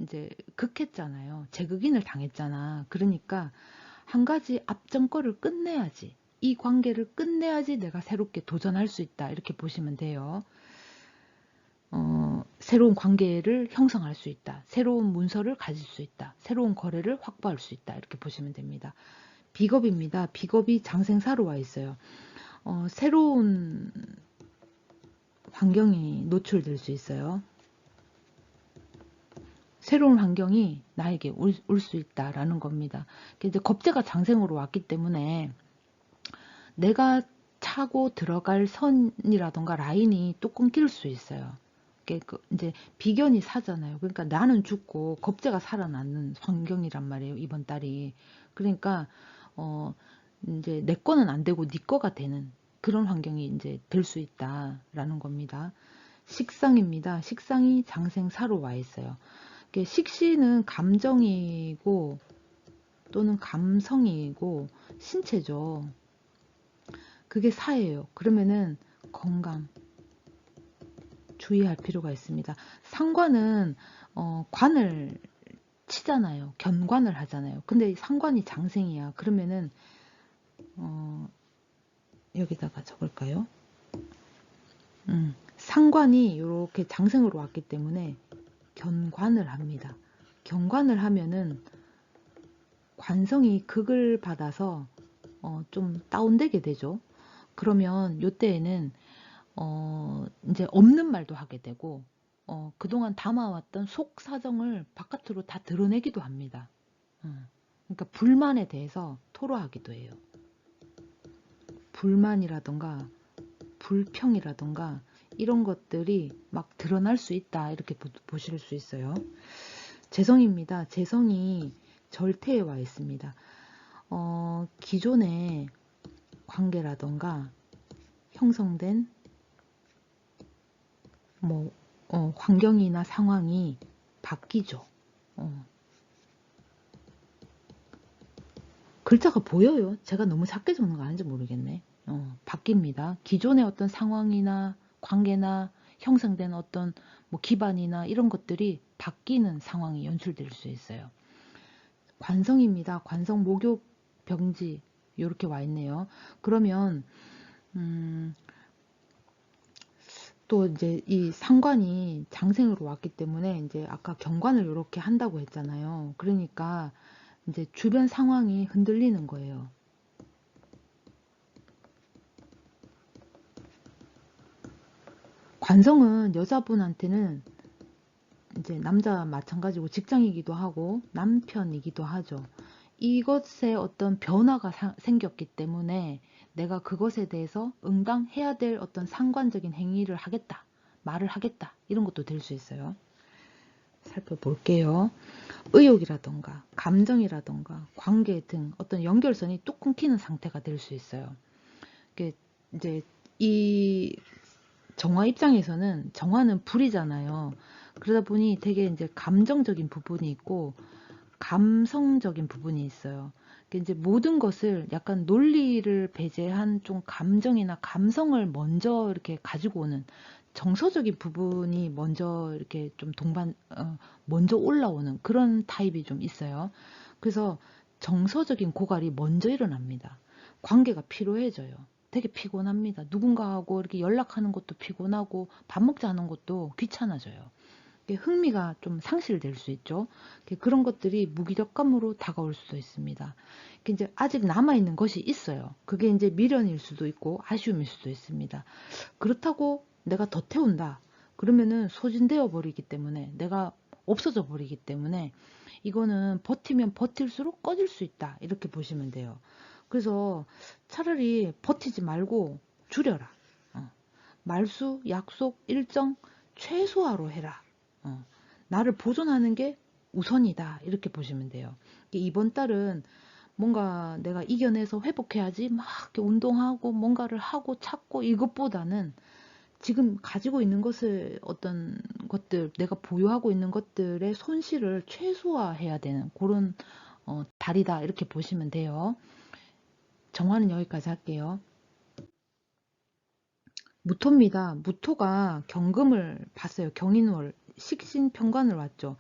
이제 극했잖아요. 제극인을 당했잖아. 그러니까 한 가지 앞전 거를 끝내야지. 이 관계를 끝내야지 내가 새롭게 도전할 수 있다. 이렇게 보시면 돼요. 새로운 관계를 형성할 수 있다. 새로운 문서를 가질 수 있다. 새로운 거래를 확보할 수 있다. 이렇게 보시면 됩니다. 비겁입니다. 비겁이 장생사로 와 있어요. 새로운 환경이 노출될 수 있어요. 새로운 환경이 나에게 올 수 있다라는 겁니다. 이제 겁재가 장생으로 왔기 때문에 내가 차고 들어갈 선이라던가 라인이 또 끊길 수 있어요. 이제 비견이 사잖아요. 그러니까 나는 죽고 겁재가 살아나는 환경이란 말이에요. 이번 달이. 그러니까 이제 내 거는 안 되고 네 거가 되는 그런 환경이 이제 될 수 있다라는 겁니다. 식상입니다. 식상이 장생사로 와 있어요. 식신은 감정이고 또는 감성이고 신체죠. 그게 사예요. 그러면은 건강 주의할 필요가 있습니다. 상관은 관을 치잖아요. 견관을 하잖아요. 근데 상관이 장생이야. 그러면은 여기다가 적을까요? 상관이 이렇게 장생으로 왔기 때문에 견관을 합니다. 견관을 하면은 관성이 극을 받아서 좀 다운되게 되죠. 그러면 요때에는 이제 없는 말도 하게 되고 그동안 담아왔던 속 사정을 바깥으로 다 드러내기도 합니다. 그러니까 불만에 대해서 토로하기도 해요. 불만이라던가 불평이라던가 이런 것들이 막 드러날 수 있다 이렇게 보실 수 있어요. 재성입니다. 재성이 절태에 와 있습니다. 기존의 관계라던가 형성된 뭐 환경이나 상황이 바뀌죠. 글자가 보여요. 제가 너무 작게 적는 거 아닌지 모르겠네. 바뀝니다. 기존의 어떤 상황이나 관계나 형성된 어떤 뭐 기반이나 이런 것들이 바뀌는 상황이 연출될 수 있어요. 관성입니다. 관성 목욕 병지 이렇게 와 있네요. 그러면 또 이제 이 상관이 장생으로 왔기 때문에 이제 아까 경관을 이렇게 한다고 했잖아요. 그러니까 이제 주변 상황이 흔들리는 거예요. 관성은 여자분한테는 이제 남자 마찬가지고 직장이기도 하고 남편이기도 하죠. 이것에 어떤 변화가 생겼기 때문에 내가 그것에 대해서 응당해야 될 어떤 상관적인 행위를 하겠다, 말을 하겠다 이런 것도 될 수 있어요. 살펴볼게요. 의욕이라던가 감정이라던가 관계 등 어떤 연결선이 뚝 끊기는 상태가 될 수 있어요. 이제 이 정화 입장에서는 정화는 불이잖아요. 그러다 보니 되게 이제 감정적인 부분이 있고 감성적인 부분이 있어요. 이제 모든 것을 약간 논리를 배제한 좀 감정이나 감성을 먼저 이렇게 가지고 오는 정서적인 부분이 먼저 이렇게 좀 먼저 올라오는 그런 타입이 좀 있어요. 그래서 정서적인 고갈이 먼저 일어납니다. 관계가 피로해져요. 되게 피곤합니다. 누군가하고 이렇게 연락하는 것도 피곤하고 밥 먹자 하는 것도 귀찮아져요. 흥미가 좀 상실될 수 있죠. 그런 것들이 무기력감으로 다가올 수도 있습니다. 이제 아직 남아있는 것이 있어요. 그게 이제 미련일 수도 있고 아쉬움일 수도 있습니다. 그렇다고 내가 더 태운다. 그러면은 소진되어 버리기 때문에 내가 없어져 버리기 때문에 이거는 버티면 버틸수록 꺼질 수 있다. 이렇게 보시면 돼요. 그래서 차라리 버티지 말고 줄여라. 말수, 약속, 일정 최소화로 해라. 나를 보존하는 게 우선이다. 이렇게 보시면 돼요. 이번 달은 뭔가 내가 이겨내서 회복해야지 막 이렇게 운동하고 뭔가를 하고 찾고 이것보다는 지금 가지고 있는 것을 어떤 것들 내가 보유하고 있는 것들의 손실을 최소화해야 되는 그런 달이다. 이렇게 보시면 돼요. 정화는 여기까지 할게요. 무토입니다. 무토가 경금을 봤어요. 경인월 식신평관을 왔죠.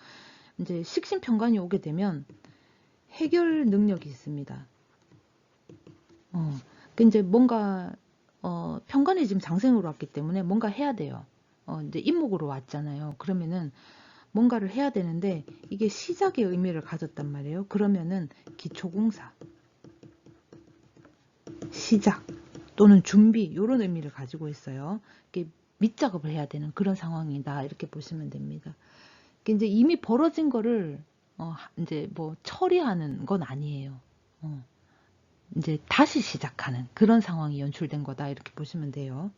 이제 식신평관이 오게 되면 해결 능력이 있습니다. 이제 뭔가 평관이 지금 장생으로 왔기 때문에 뭔가 해야 돼요. 이제 임목으로 왔잖아요. 그러면은 뭔가를 해야 되는데 이게 시작의 의미를 가졌단 말이에요. 그러면은 기초공사, 시작 또는 준비 이런 의미를 가지고 있어요. 이게 밑작업을 해야 되는 그런 상황이다. 이렇게 보시면 됩니다. 이제 이미 벌어진 거를 이제 뭐 처리하는 건 아니에요. 이제 다시 시작하는 그런 상황이 연출된 거다. 이렇게 보시면 돼요.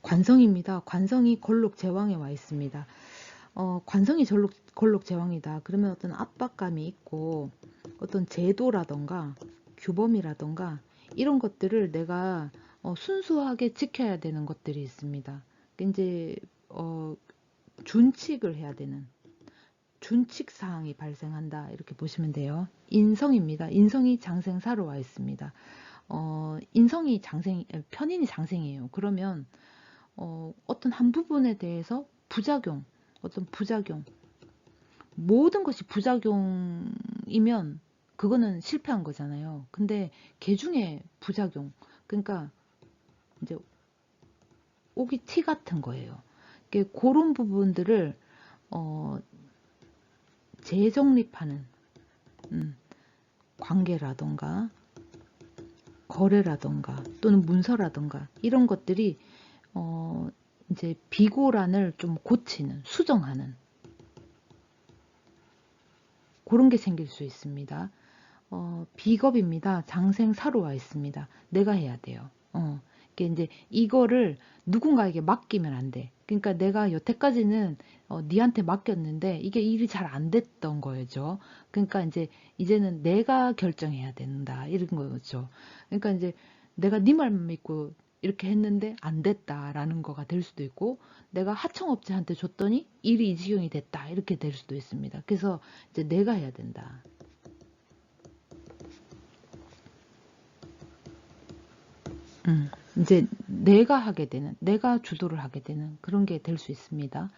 관성입니다. 관성이 걸록 제왕에 와 있습니다. 관성이 걸록 제왕이다. 그러면 어떤 압박감이 있고 어떤 제도라던가 규범이라던가 이런 것들을 내가 순수하게 지켜야 되는 것들이 있습니다. 이제 준칙을 해야 되는 준칙 사항이 발생한다. 이렇게 보시면 돼요. 인성입니다. 인성이 장생사로 와 있습니다. 인성이 편인이 장생이에요. 그러면 어떤 한 부분에 대해서 어떤 부작용, 모든 것이 부작용이면 그거는 실패한 거잖아요. 근데 개 중에 부작용, 그러니까 이제 오기 티 같은 거예요. 그런 부분들을 재정립하는 관계라던가 거래라던가 또는 문서라던가 이런 것들이 이제 비고란을 좀 고치는, 수정하는 그런 게 생길 수 있습니다. 비겁입니다. 장생사로 와 있습니다. 내가 해야 돼요. 이제 이거를 누군가에게 맡기면 안 돼. 그러니까 내가 여태까지는 니한테 맡겼는데 이게 일이 잘 안 됐던 거죠. 그러니까 이제는 내가 결정해야 된다. 이런 거죠. 그러니까 이제 내가 네 말만 믿고 이렇게 했는데 안 됐다라는 거가 될 수도 있고 내가 하청업체한테 줬더니 일이 이 지경이 됐다. 이렇게 될 수도 있습니다. 그래서 이제 내가 해야 된다. 이제 내가 하게 되는, 내가 주도를 하게 되는 그런 게 될 수 있습니다.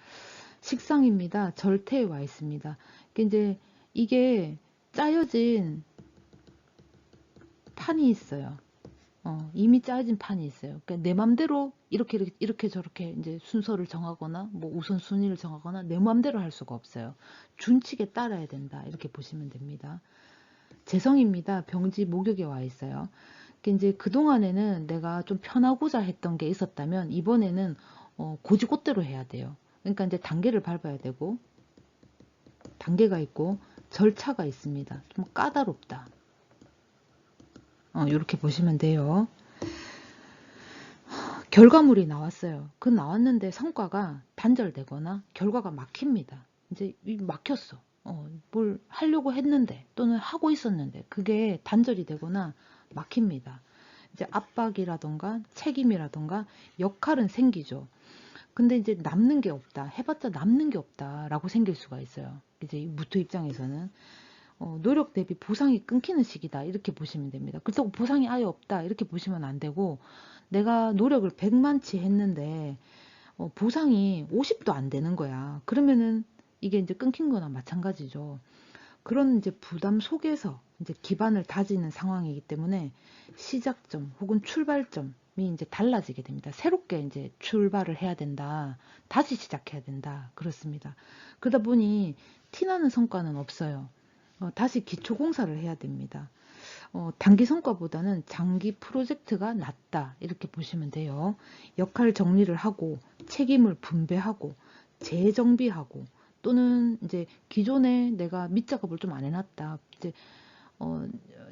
식상입니다. 절태에 와 있습니다. 이제 이게 짜여진 판이 있어요. 이미 짜여진 판이 있어요. 그러니까 내 맘대로 이렇게 저렇게 이제 순서를 정하거나 뭐 우선순위를 정하거나 내 맘대로 할 수가 없어요. 준칙에 따라야 된다. 이렇게 보시면 됩니다. 재성입니다. 병지 목욕에 와 있어요. 이제 그동안에는 내가 좀 편하고자 했던 게 있었다면 이번에는 고지곧대로 해야 돼요. 그러니까 이제 단계를 밟아야 되고 단계가 있고 절차가 있습니다. 좀 까다롭다. 이렇게 보시면 돼요. 결과물이 나왔어요. 그 나왔는데 성과가 단절되거나 결과가 막힙니다. 이제 막혔어. 뭘 하려고 했는데 또는 하고 있었는데 그게 단절이 되거나 막힙니다. 이제 압박이라던가 책임이라던가 역할은 생기죠. 근데 이제 남는 게 없다. 해봤자 남는 게 없다라고 생길 수가 있어요. 이제 이 무토 입장에서는 노력 대비 보상이 끊기는 시기다. 이렇게 보시면 됩니다. 그렇다고 보상이 아예 없다. 이렇게 보시면 안 되고 내가 노력을 100만치 했는데 보상이 50도 안 되는 거야. 그러면은 이게 이제 끊긴 거나 마찬가지죠. 그런 이제 부담 속에서 이제 기반을 다지는 상황이기 때문에 시작점 혹은 출발점이 이제 달라지게 됩니다. 새롭게 이제 출발을 해야 된다. 다시 시작해야 된다. 그렇습니다. 그러다 보니 티나는 성과는 없어요. 다시 기초 공사를 해야 됩니다. 단기 성과보다는 장기 프로젝트가 낫다. 이렇게 보시면 돼요. 역할 정리를 하고 책임을 분배하고 재정비하고 또는 이제 기존에 내가 밑작업을 좀 안 해놨다. 이제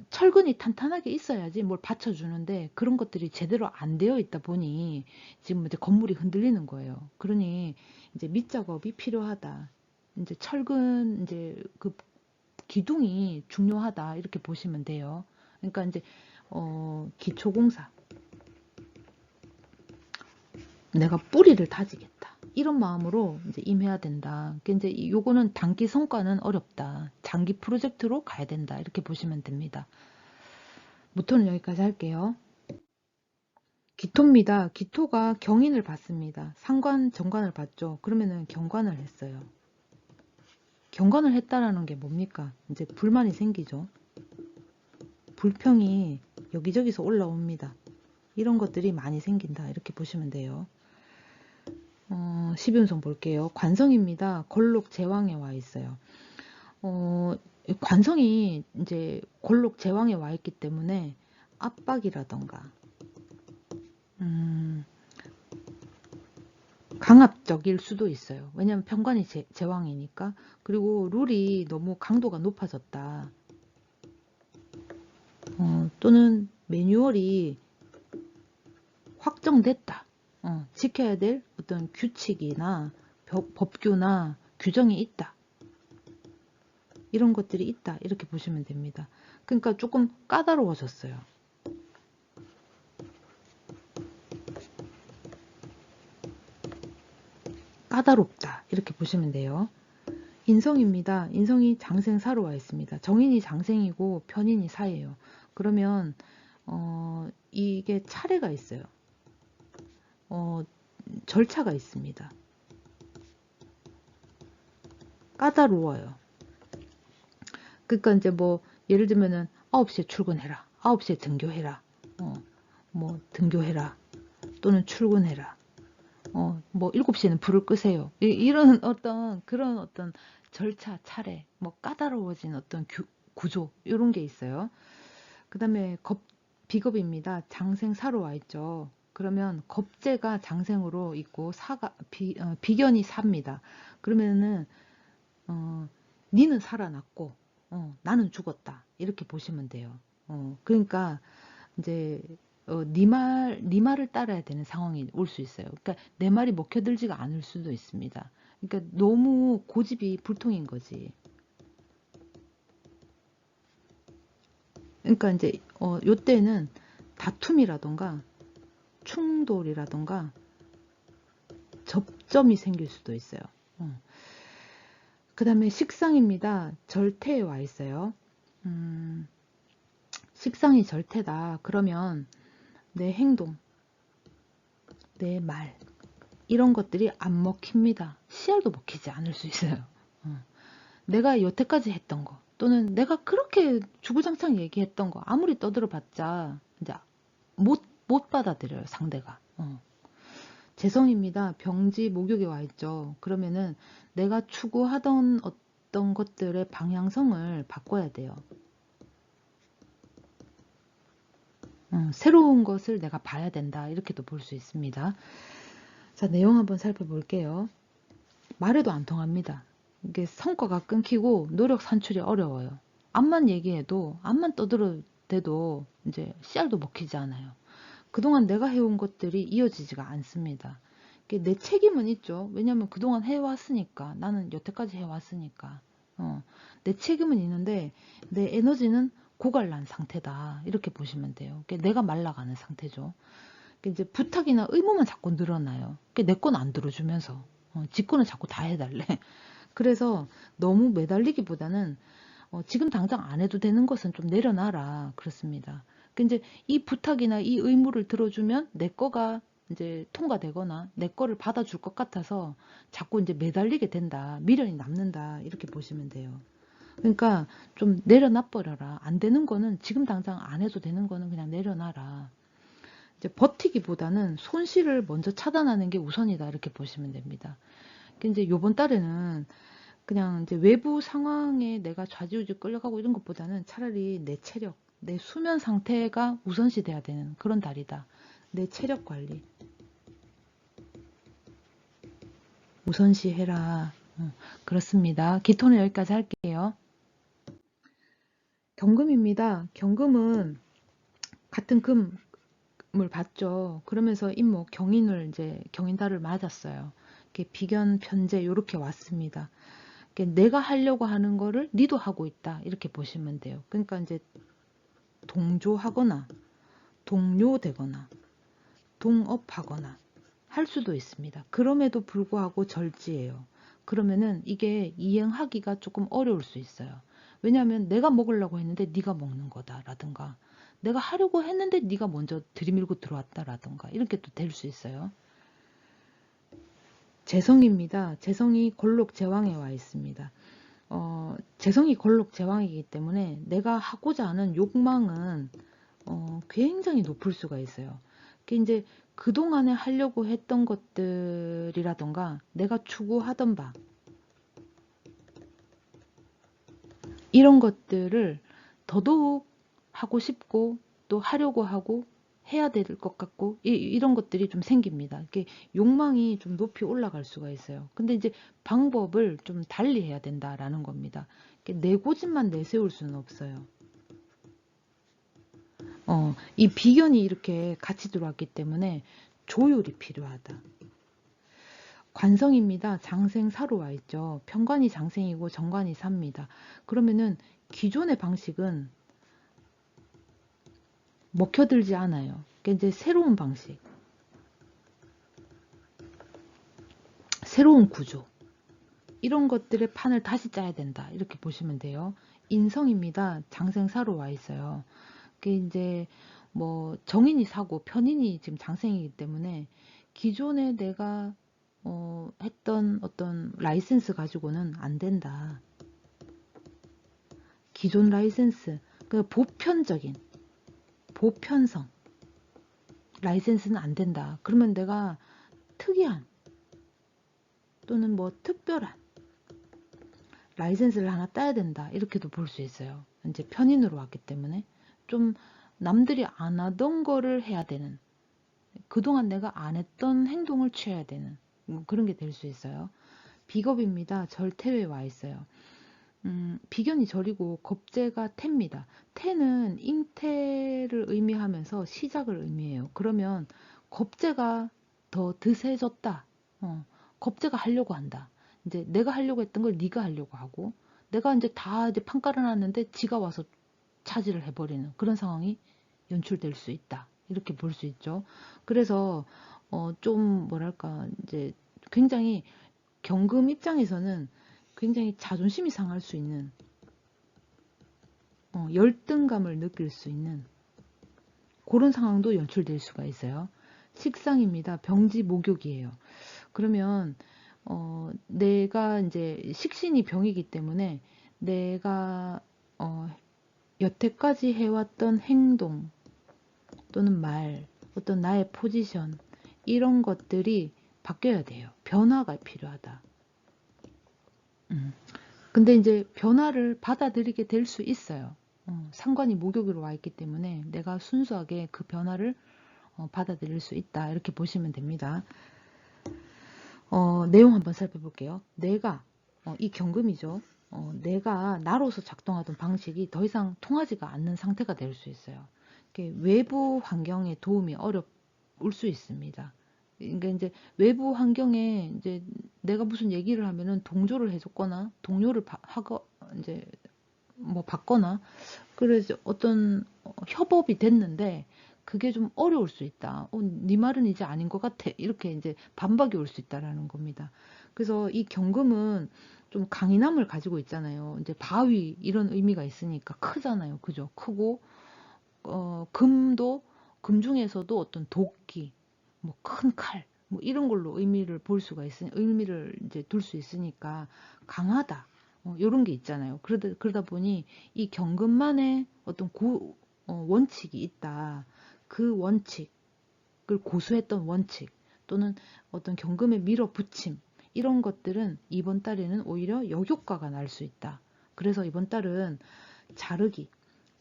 철근이 탄탄하게 있어야지 뭘 받쳐주는데 그런 것들이 제대로 안 되어 있다 보니 지금 이제 건물이 흔들리는 거예요. 그러니 이제 밑작업이 필요하다. 이제 철근 이제 그 기둥이 중요하다. 이렇게 보시면 돼요. 그러니까 이제 기초공사 내가 뿌리를 다지겠다. 이런 마음으로 이제 임해야 된다. 이제 요거는 단기 성과는 어렵다. 장기 프로젝트로 가야 된다. 이렇게 보시면 됩니다. 무토는 여기까지 할게요. 기토입니다. 기토가 경인을 받습니다. 상관, 정관을 받죠. 그러면은 경관을 했어요. 경관을 했다라는 게 뭡니까? 이제 불만이 생기죠. 불평이 여기저기서 올라옵니다. 이런 것들이 많이 생긴다. 이렇게 보시면 돼요. 12운성 볼게요. 관성입니다. 걸록 제왕에 와 있어요. 관성이 이제 걸록 제왕에 와 있기 때문에 압박이라던가 강압적일 수도 있어요. 왜냐하면 편관이 제왕이니까. 그리고 룰이 너무 강도가 높아졌다. 또는 매뉴얼이 확정됐다. 지켜야 될 어떤 규칙이나 법규나 규정이 있다. 이런 것들이 있다. 이렇게 보시면 됩니다. 그러니까 조금 까다로워졌어요. 까다롭다. 이렇게 보시면 돼요. 인성입니다. 인성이 장생사로 와 있습니다. 정인이 장생이고 편인이 사예요. 그러면 이게 차례가 있어요. 절차가 있습니다. 까다로워요. 그러니까 이제 뭐 예를 들면은 9시에 출근해라. 9시에 등교해라. 뭐 등교해라. 또는 출근해라. 뭐 7시에는 불을 끄세요. 이런 어떤 그런 어떤 절차, 차례, 뭐 까다로워진 어떤 구조 이런 게 있어요. 그 다음에 비겁입니다. 장생사로 와 있죠. 그러면 겁재가 장생으로 있고 비견이 삽니다. 그러면은 니는 살아났고 나는 죽었다. 이렇게 보시면 돼요. 그러니까 이제 네 말을 따라야 되는 상황이 올 수 있어요. 그러니까 내 말이 먹혀들지가 않을 수도 있습니다. 그러니까 너무 고집이 불통인 거지. 그러니까 이제 요때는 다툼이라던가 충돌이라던가 접점이 생길 수도 있어요. 그 다음에 식상입니다. 절태에 와 있어요. 식상이 절태다. 그러면 내 행동, 내 말, 이런 것들이 안 먹힙니다. 씨알도 먹히지 않을 수 있어요. 내가 여태까지 했던 거, 또는 내가 그렇게 주구장창 얘기했던 거, 아무리 떠들어봤자 이제 못 받아들여요, 상대가. 재성입니다. 병지 목욕에 와 있죠. 그러면은 내가 추구하던 어떤 것들의 방향성을 바꿔야 돼요. 새로운 것을 내가 봐야 된다. 이렇게도 볼 수 있습니다. 자, 내용 한번 살펴볼게요. 말해도 안 통합니다. 이게 성과가 끊기고 노력 산출이 어려워요. 암만 얘기해도 암만 떠들어대도 이제 씨알도 먹히지 않아요. 그동안 내가 해온 것들이 이어지지가 않습니다. 내 책임은 있죠. 왜냐하면 그동안 해왔으니까. 나는 여태까지 해왔으니까. 내 책임은 있는데 내 에너지는 고갈난 상태다. 이렇게 보시면 돼요. 그러니까 내가 말라가는 상태죠. 그러니까 이제 부탁이나 의무만 자꾸 늘어나요. 그러니까 내 건 안 들어주면서 지 거는 자꾸 다 해달래. 그래서 너무 매달리기보다는 지금 당장 안 해도 되는 것은 좀 내려놔라. 그렇습니다. 그러니까 이제 이 부탁이나 이 의무를 들어주면 내 거가 이제 통과되거나 내 거를 받아줄 것 같아서 자꾸 이제 매달리게 된다. 미련이 남는다. 이렇게 보시면 돼요. 그러니까 좀 내려놔 버려라. 안 되는 거는 지금 당장 안 해도 되는 거는 그냥 내려놔라. 이제 버티기보다는 손실을 먼저 차단하는 게 우선이다. 이렇게 보시면 됩니다. 이제 요번 달에는 그냥 이제 외부 상황에 내가 좌지우지 끌려가고 이런 것보다는 차라리 내 체력, 내 수면 상태가 우선시 돼야 되는 그런 달이다. 내 체력 관리 우선시 해라. 그렇습니다. 기토는 여기까지 할게요. 경금입니다. 경금은 같은 금을 받죠. 그러면서 임목 경인을 이제 경인달을 맞았어요. 이렇게 비견 편재 이렇게 왔습니다. 내가 하려고 하는 거를 니도 하고 있다. 이렇게 보시면 돼요. 그러니까 이제 동조하거나 동료되거나 동업하거나 할 수도 있습니다. 그럼에도 불구하고 절지예요. 그러면은 이게 이행하기가 조금 어려울 수 있어요. 왜냐하면 내가 먹으려고 했는데 네가 먹는 거다라든가 내가 하려고 했는데 네가 먼저 들이밀고 들어왔다라든가 이렇게 또 될 수 있어요. 재성입니다. 재성이 골록 제왕에 와 있습니다. 재성이 골록 제왕이기 때문에 내가 하고자 하는 욕망은 굉장히 높을 수가 있어요. 그게 이제 그동안에 하려고 했던 것들이라던가 내가 추구하던 바 이런 것들을 더더욱 하고 싶고 또 하려고 하고 해야 될 것 같고 이런 것들이 좀 생깁니다. 이렇게 욕망이 좀 높이 올라갈 수가 있어요. 근데 이제 방법을 좀 달리 해야 된다라는 겁니다. 내 고집만 내세울 수는 없어요. 이 비견이 이렇게 같이 들어왔기 때문에 조율이 필요하다. 관성입니다. 장생사로 와 있죠. 편관이 장생이고 정관이 삽니다. 그러면은 기존의 방식은 먹혀들지 않아요. 그러니까 이제 새로운 방식, 새로운 구조 이런 것들의 판을 다시 짜야 된다. 이렇게 보시면 돼요. 인성입니다. 장생사로 와 있어요. 그게 이제 뭐 정인이 사고 편인이 지금 장생이기 때문에 기존에 내가 했던 어떤 라이센스 가지고는 안 된다. 기존 라이센스, 그 보편적인 보편성 라이센스는 안 된다. 그러면 내가 특이한 또는 뭐 특별한 라이센스를 하나 따야 된다. 이렇게도 볼 수 있어요. 이제 편인으로 왔기 때문에 좀 남들이 안 하던 거를 해야 되는 그동안 내가 안 했던 행동을 취해야 되는 그런 게 될 수 있어요. 비겁입니다. 절태에 와 있어요. 비견이 절이고 겁재가 태입니다. 태는 잉태를 의미하면서 시작을 의미해요. 그러면 겁재가 더 드세졌다. 겁재가 하려고 한다. 이제 내가 하려고 했던 걸 네가 하려고 하고 내가 이제 다 이제 판 깔아놨는데 지가 와서 차지를 해버리는 그런 상황이 연출될 수 있다. 이렇게 볼 수 있죠. 그래서 좀 뭐랄까 이제 굉장히 경금 입장에서는 굉장히 자존심이 상할 수 있는 열등감을 느낄 수 있는 그런 상황도 연출될 수가 있어요. 식상입니다. 병지 목욕이에요. 그러면 내가 이제 식신이 병이기 때문에 내가 여태까지 해왔던 행동 또는 말, 어떤 나의 포지션 이런 것들이 바뀌어야 돼요. 변화가 필요하다. 근데 이제 변화를 받아들이게 될 수 있어요. 상관이 목욕으로 와 있기 때문에 내가 순수하게 그 변화를 받아들일 수 있다. 이렇게 보시면 됩니다. 내용 한번 살펴볼게요. 내가 이 경금이죠. 내가 나로서 작동하던 방식이 더 이상 통하지가 않는 상태가 될 수 있어요. 외부 환경의 도움이 어려울 수 있습니다. 그러니까 이제 외부 환경에 이제 내가 무슨 얘기를 하면은 동조를 해줬거나 동료를 하고 이제 뭐 받거나 그래서 어떤 협업이 됐는데 그게 좀 어려울 수 있다. 네 말은 이제 아닌 것 같아. 이렇게 이제 반박이 올 수 있다라는 겁니다. 그래서 이 경금은 좀 강인함을 가지고 있잖아요. 이제 바위 이런 의미가 있으니까 크잖아요. 그죠? 크고 금도 금 중에서도 어떤 도끼, 뭐 큰 칼, 뭐 이런 걸로 의미를 볼 수가 있으니 의미를 이제 둘 수 있으니까 강하다. 이런 게 있잖아요. 그러다 보니 이 경금만의 어떤 원칙이 있다. 그 원칙을 고수했던 원칙 또는 어떤 경금의 밀어붙임 이런 것들은 이번 달에는 오히려 역효과가 날 수 있다. 그래서 이번 달은 자르기,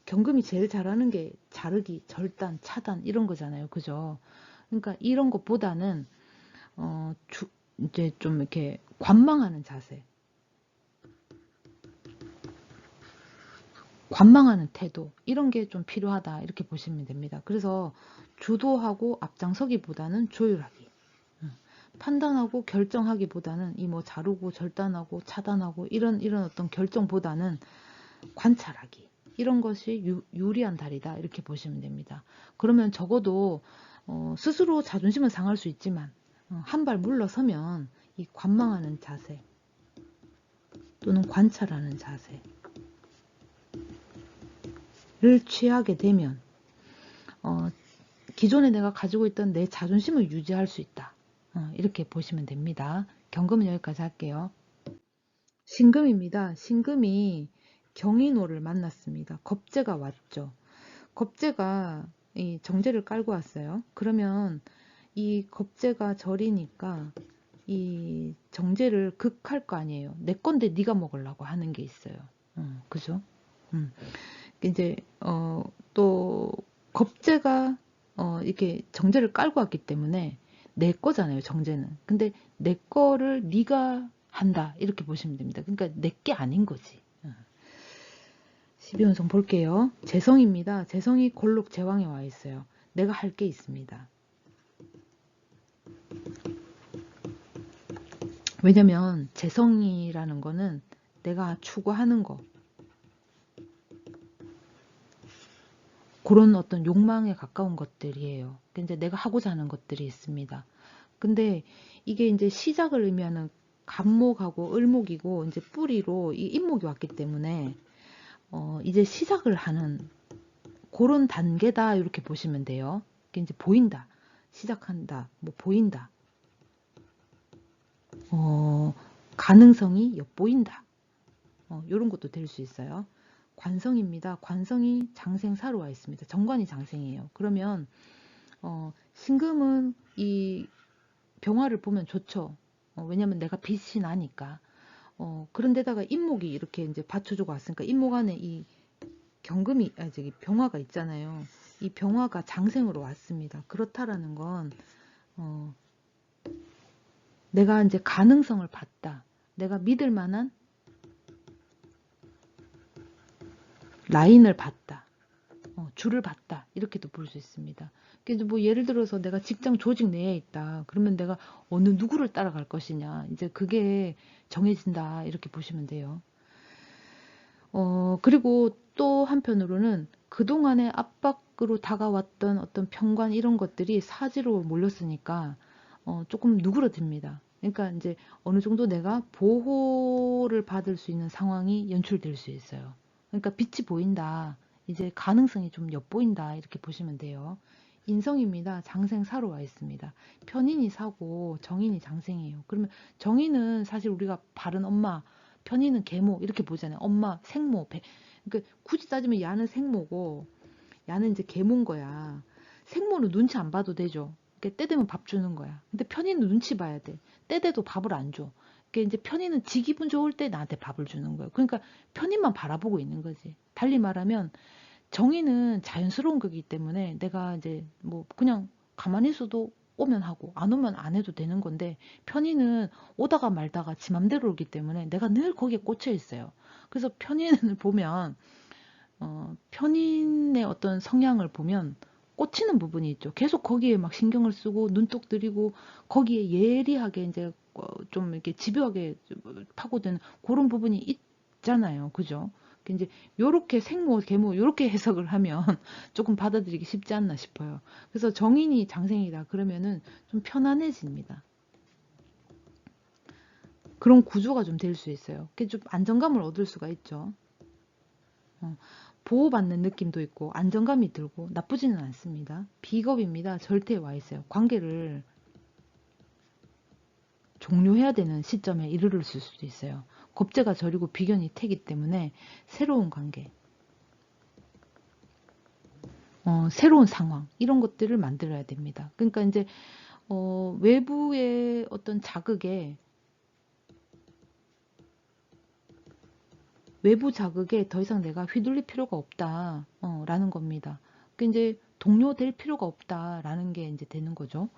경금이 제일 잘하는 게 자르기, 절단, 차단 이런 거잖아요. 그죠? 그러니까 이런 것보다는 어, 이제 좀 이렇게 관망하는 자세, 관망하는 태도 이런 게 좀 필요하다 이렇게 보시면 됩니다. 그래서 주도하고 앞장서기보다는 조율하기, 판단하고 결정하기보다는 이 뭐 자르고 절단하고 차단하고 이런 어떤 결정보다는 관찰하기 이런 것이 유리한 달이다 이렇게 보시면 됩니다. 그러면 적어도 스스로 자존심은 상할 수 있지만 한 발 물러서면 이 관망하는 자세 또는 관찰하는 자세를 취하게 되면 기존에 내가 가지고 있던 내 자존심을 유지할 수 있다. 이렇게 보시면 됩니다. 경금은 여기까지 할게요. 신금입니다. 신금이 경인호를 만났습니다. 겁재가 왔죠. 겁재가 이 정제를 깔고 왔어요. 그러면 이 겁재가 절이니까 이 정제를 극할 거 아니에요. 내 건데 네가 먹으려고 하는 게 있어요. 그죠? 이제 또 겁재가 이렇게 정제를 깔고 왔기 때문에 내 거잖아요. 정제는. 근데 내 거를 네가 한다 이렇게 보시면 됩니다. 그러니까 내 게 아닌 거지. 12운성 볼게요. 재성입니다. 재성이 골록 제왕에 와 있어요. 내가 할 게 있습니다. 왜냐면 재성이라는 거는 내가 추구하는 거, 그런 어떤 욕망에 가까운 것들이에요. 이제 내가 하고자 하는 것들이 있습니다. 근데 이게 이제 시작을 의미하는 갑목하고 을목이고 이제 뿌리로 이 임목이 왔기 때문에 이제 시작을 하는 그런 단계다 이렇게 보시면 돼요. 이게 이제 보인다, 시작한다, 뭐 보인다, 가능성이 엿보인다. 이런 것도 될 수 있어요. 관성입니다. 관성이 장생사로 와 있습니다. 정관이 장생이에요. 그러면 신금은 이 병화를 보면 좋죠. 왜냐면 내가 빛이 나니까. 그런데다가 인목이 이렇게 이제 받쳐주고 왔으니까 인목 안에 이 경금이 저기 병화가 있잖아요. 이 병화가 장생으로 왔습니다. 그렇다라는 건 내가 이제 가능성을 봤다. 내가 믿을 만한 라인을 봤다. 줄을 봤다. 이렇게도 볼 수 있습니다. 그래서 뭐 예를 들어서 내가 직장 조직 내에 있다. 그러면 내가 어느 누구를 따라갈 것이냐. 이제 그게 정해진다. 이렇게 보시면 돼요. 그리고 또 한편으로는 그동안에 압박으로 다가왔던 어떤 편관 이런 것들이 사지로 몰렸으니까 조금 누그러집니다. 그러니까 이제 어느 정도 내가 보호를 받을 수 있는 상황이 연출될 수 있어요. 그러니까 빛이 보인다. 이제 가능성이 좀 엿보인다. 이렇게 보시면 돼요. 인성입니다. 장생사로 와 있습니다. 편인이 사고 정인이 장생이에요. 그러면 정인은 사실 우리가 바른 엄마, 편인은 계모 이렇게 보잖아요. 엄마, 생모, 배. 그러니까 굳이 따지면 야는 생모고 야는 이제 계모인 거야. 생모는 눈치 안 봐도 되죠. 그러니까 때 되면 밥 주는 거야. 근데 편인은 눈치 봐야 돼. 때 돼도 밥을 안 줘. 그러니까 이제 편인은 지 기분 좋을 때 나한테 밥을 주는 거예요. 그러니까 편인만 바라보고 있는 거지. 달리 말하면 정의는 자연스러운 거기 때문에 내가 이제 뭐 그냥 가만히 있어도 오면 하고 안 오면 안 해도 되는 건데 편의는 오다가 말다가 지 맘대로 오기 때문에 내가 늘 거기에 꽂혀 있어요. 그래서 편의를 보면 편인의 어떤 성향을 보면 꽂히는 부분이 있죠. 계속 거기에 막 신경을 쓰고 눈독 들이고 거기에 예리하게 이제 좀 이렇게 집요하게 파고드는 그런 부분이 있잖아요. 그죠? 이제 요렇게 생모, 계모 요렇게 해석을 하면 조금 받아들이기 쉽지 않나 싶어요. 그래서 정인이 장생이다 그러면은 좀 편안해집니다. 그런 구조가 좀 될 수 있어요. 그게 좀 안정감을 얻을 수가 있죠. 보호받는 느낌도 있고 안정감이 들고 나쁘지는 않습니다. 비겁입니다. 절대 와 있어요. 관계를 종료해야 되는 시점에 이르렀을 수도 있어요. 겁재가 저리고 비견이 태기 때문에 새로운 관계, 새로운 상황 이런 것들을 만들어야 됩니다. 그러니까 이제 외부의 어떤 자극에 외부 자극에 더 이상 내가 휘둘릴 필요가 없다 라는 겁니다. 그 이제 동료될 필요가 없다라는 게 이제 되는 거죠.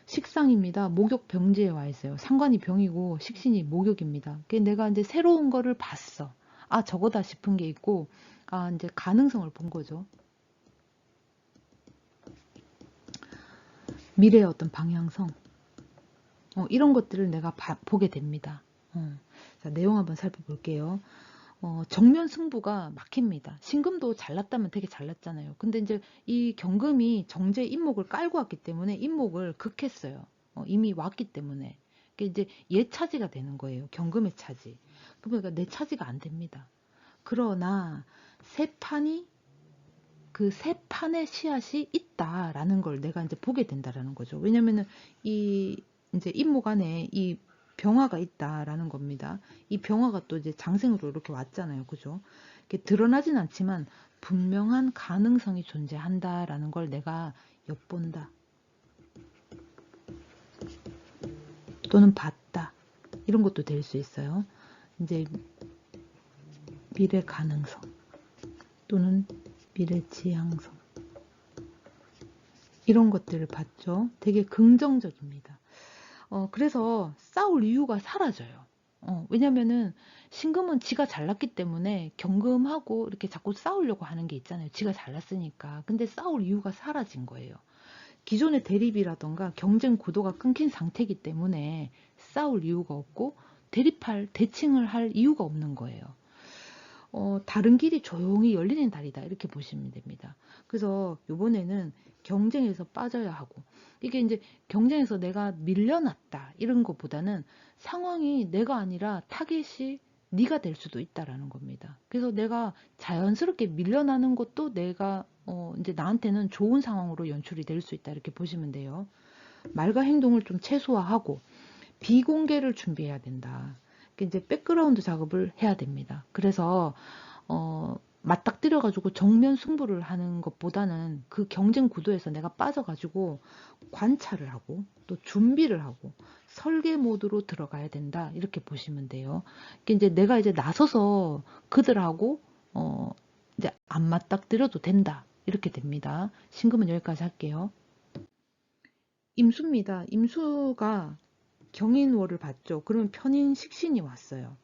식상입니다. 목욕 병지에 와 있어요. 상관이 병이고 식신이 목욕입니다. 내가 이제 새로운 거를 봤어. 아, 저거다 싶은 게 있고, 아, 이제 가능성을 본 거죠. 미래의 어떤 방향성. 이런 것들을 내가 보게 됩니다. 자, 내용 한번 살펴볼게요. 정면 승부가 막힙니다. 신금도 잘났다면 되게 잘났잖아요. 근데 이제 이 경금이 정제 인목을 깔고 왔기 때문에 인목을 극했어요. 이미 왔기 때문에. 그게 이제 얘 차지가 되는 거예요. 경금의 차지. 그러니까 내 차지가 안 됩니다. 그러나 세 판이 그 세 판의 씨앗이 있다라는 걸 내가 이제 보게 된다라는 거죠. 왜냐면은 이 이제 인목 안에 이 병화가 있다라는 겁니다. 이 병화가 또 이제 장생으로 이렇게 왔잖아요. 그죠? 이게 드러나진 않지만 분명한 가능성이 존재한다라는 걸 내가 엿본다. 또는 봤다. 이런 것도 될 수 있어요. 이제 미래 가능성 또는 미래 지향성 이런 것들을 봤죠. 되게 긍정적입니다. 그래서 싸울 이유가 사라져요. 왜냐면은 신금은 지가 잘났기 때문에 경금하고 이렇게 자꾸 싸우려고 하는 게 있잖아요. 지가 잘났으니까. 근데 싸울 이유가 사라진 거예요. 기존의 대립이라던가 경쟁 구도가 끊긴 상태이기 때문에 싸울 이유가 없고 대칭을 할 이유가 없는 거예요. 다른 길이 조용히 열리는 달이다 이렇게 보시면 됩니다. 그래서 이번에는 경쟁에서 빠져야 하고 이게 이제 경쟁에서 내가 밀려났다 이런 것보다는 상황이 내가 아니라 타겟이 네가 될 수도 있다라는 겁니다. 그래서 내가 자연스럽게 밀려나는 것도 내가 이제 나한테는 좋은 상황으로 연출이 될 수 있다 이렇게 보시면 돼요. 말과 행동을 좀 최소화하고 비공개를 준비해야 된다. 이제 백그라운드 작업을 해야 됩니다. 그래서 맞닥뜨려가지고 정면 승부를 하는 것보다는 그 경쟁 구도에서 내가 빠져가지고 관찰을 하고 또 준비를 하고 설계 모드로 들어가야 된다 이렇게 보시면 돼요. 이제 내가 이제 나서서 그들하고 이제 안 맞닥뜨려도 된다 이렇게 됩니다. 신금은 여기까지 할게요. 임수입니다. 임수가 경인월을 봤죠. 그러면 편인식신이 왔어요.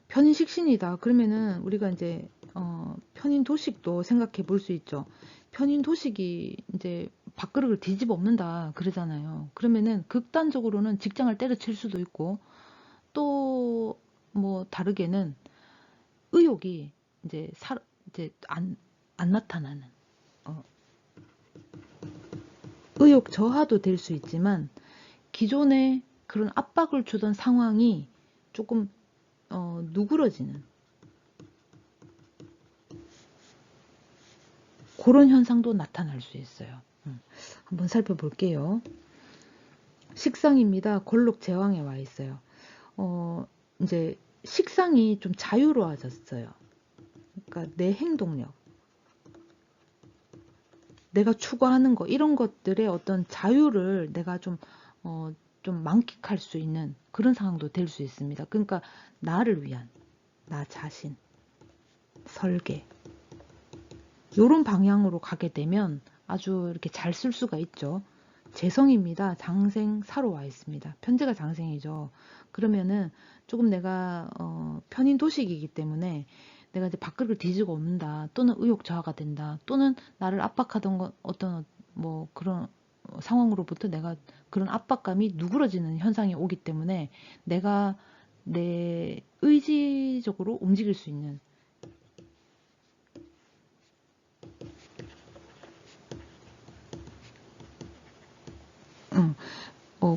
편인식신이다. 그러면은 우리가 이제 편인도식도 생각해 볼 수 있죠. 편인도식이 이제 밥그릇을 뒤집어 엎는다 그러잖아요. 그러면은 극단적으로는 직장을 때려칠 수도 있고 또 뭐 다르게는 의욕이 이제 안 나타나는 의욕 저하도 될 수 있지만 기존에 그런 압박을 주던 상황이 조금 누그러지는 그런 현상도 나타날 수 있어요. 한번 살펴볼게요. 식상입니다. 골록 제왕에 와 있어요. 이제 식상이 좀 자유로워졌어요. 그러니까 내 행동력, 내가 추구하는 거 이런 것들의 어떤 자유를 내가 좀 만끽할 수 있는 그런 상황도 될 수 있습니다. 그러니까 나를 위한 나 자신, 설계 이런 방향으로 가게 되면 아주 이렇게 잘 쓸 수가 있죠. 재성입니다. 장생 사로 와 있습니다. 편제가 장생이죠. 그러면은 조금 내가 편인 도식이기 때문에 내가 이제 밥그릇을 뒤지고 엎는다 또는 의욕 저하가 된다 또는 나를 압박하던 어떤 뭐 그런 상황으로부터 내가 그런 압박감이 누그러지는 현상이 오기 때문에 내가 내 의지적으로 움직일 수 있는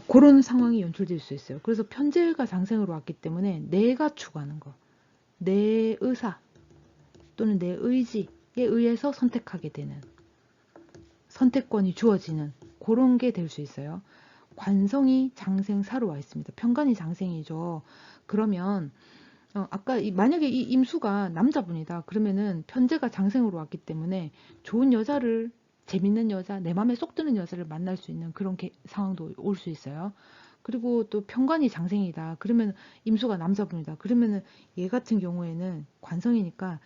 그런 상황이 연출될 수 있어요. 그래서 편제가 장생으로 왔기 때문에 내가 추구하는 거, 내 의사 또는 내 의지에 의해서 선택하게 되는, 선택권이 주어지는 그런 게 될 수 있어요. 관성이 장생사로 와 있습니다. 편관이 장생이죠. 그러면 아까 만약에 이 임수가 남자분이다. 그러면은 편제가 장생으로 왔기 때문에 좋은 여자를, 재밌는 여자, 내 맘에 쏙 드는 여자를 만날 수 있는 그런 상황도 올 수 있어요. 그리고 또 편관이 장생이다. 그러면 임수가 남자분이다. 그러면은 얘 같은 경우에는 관성이니까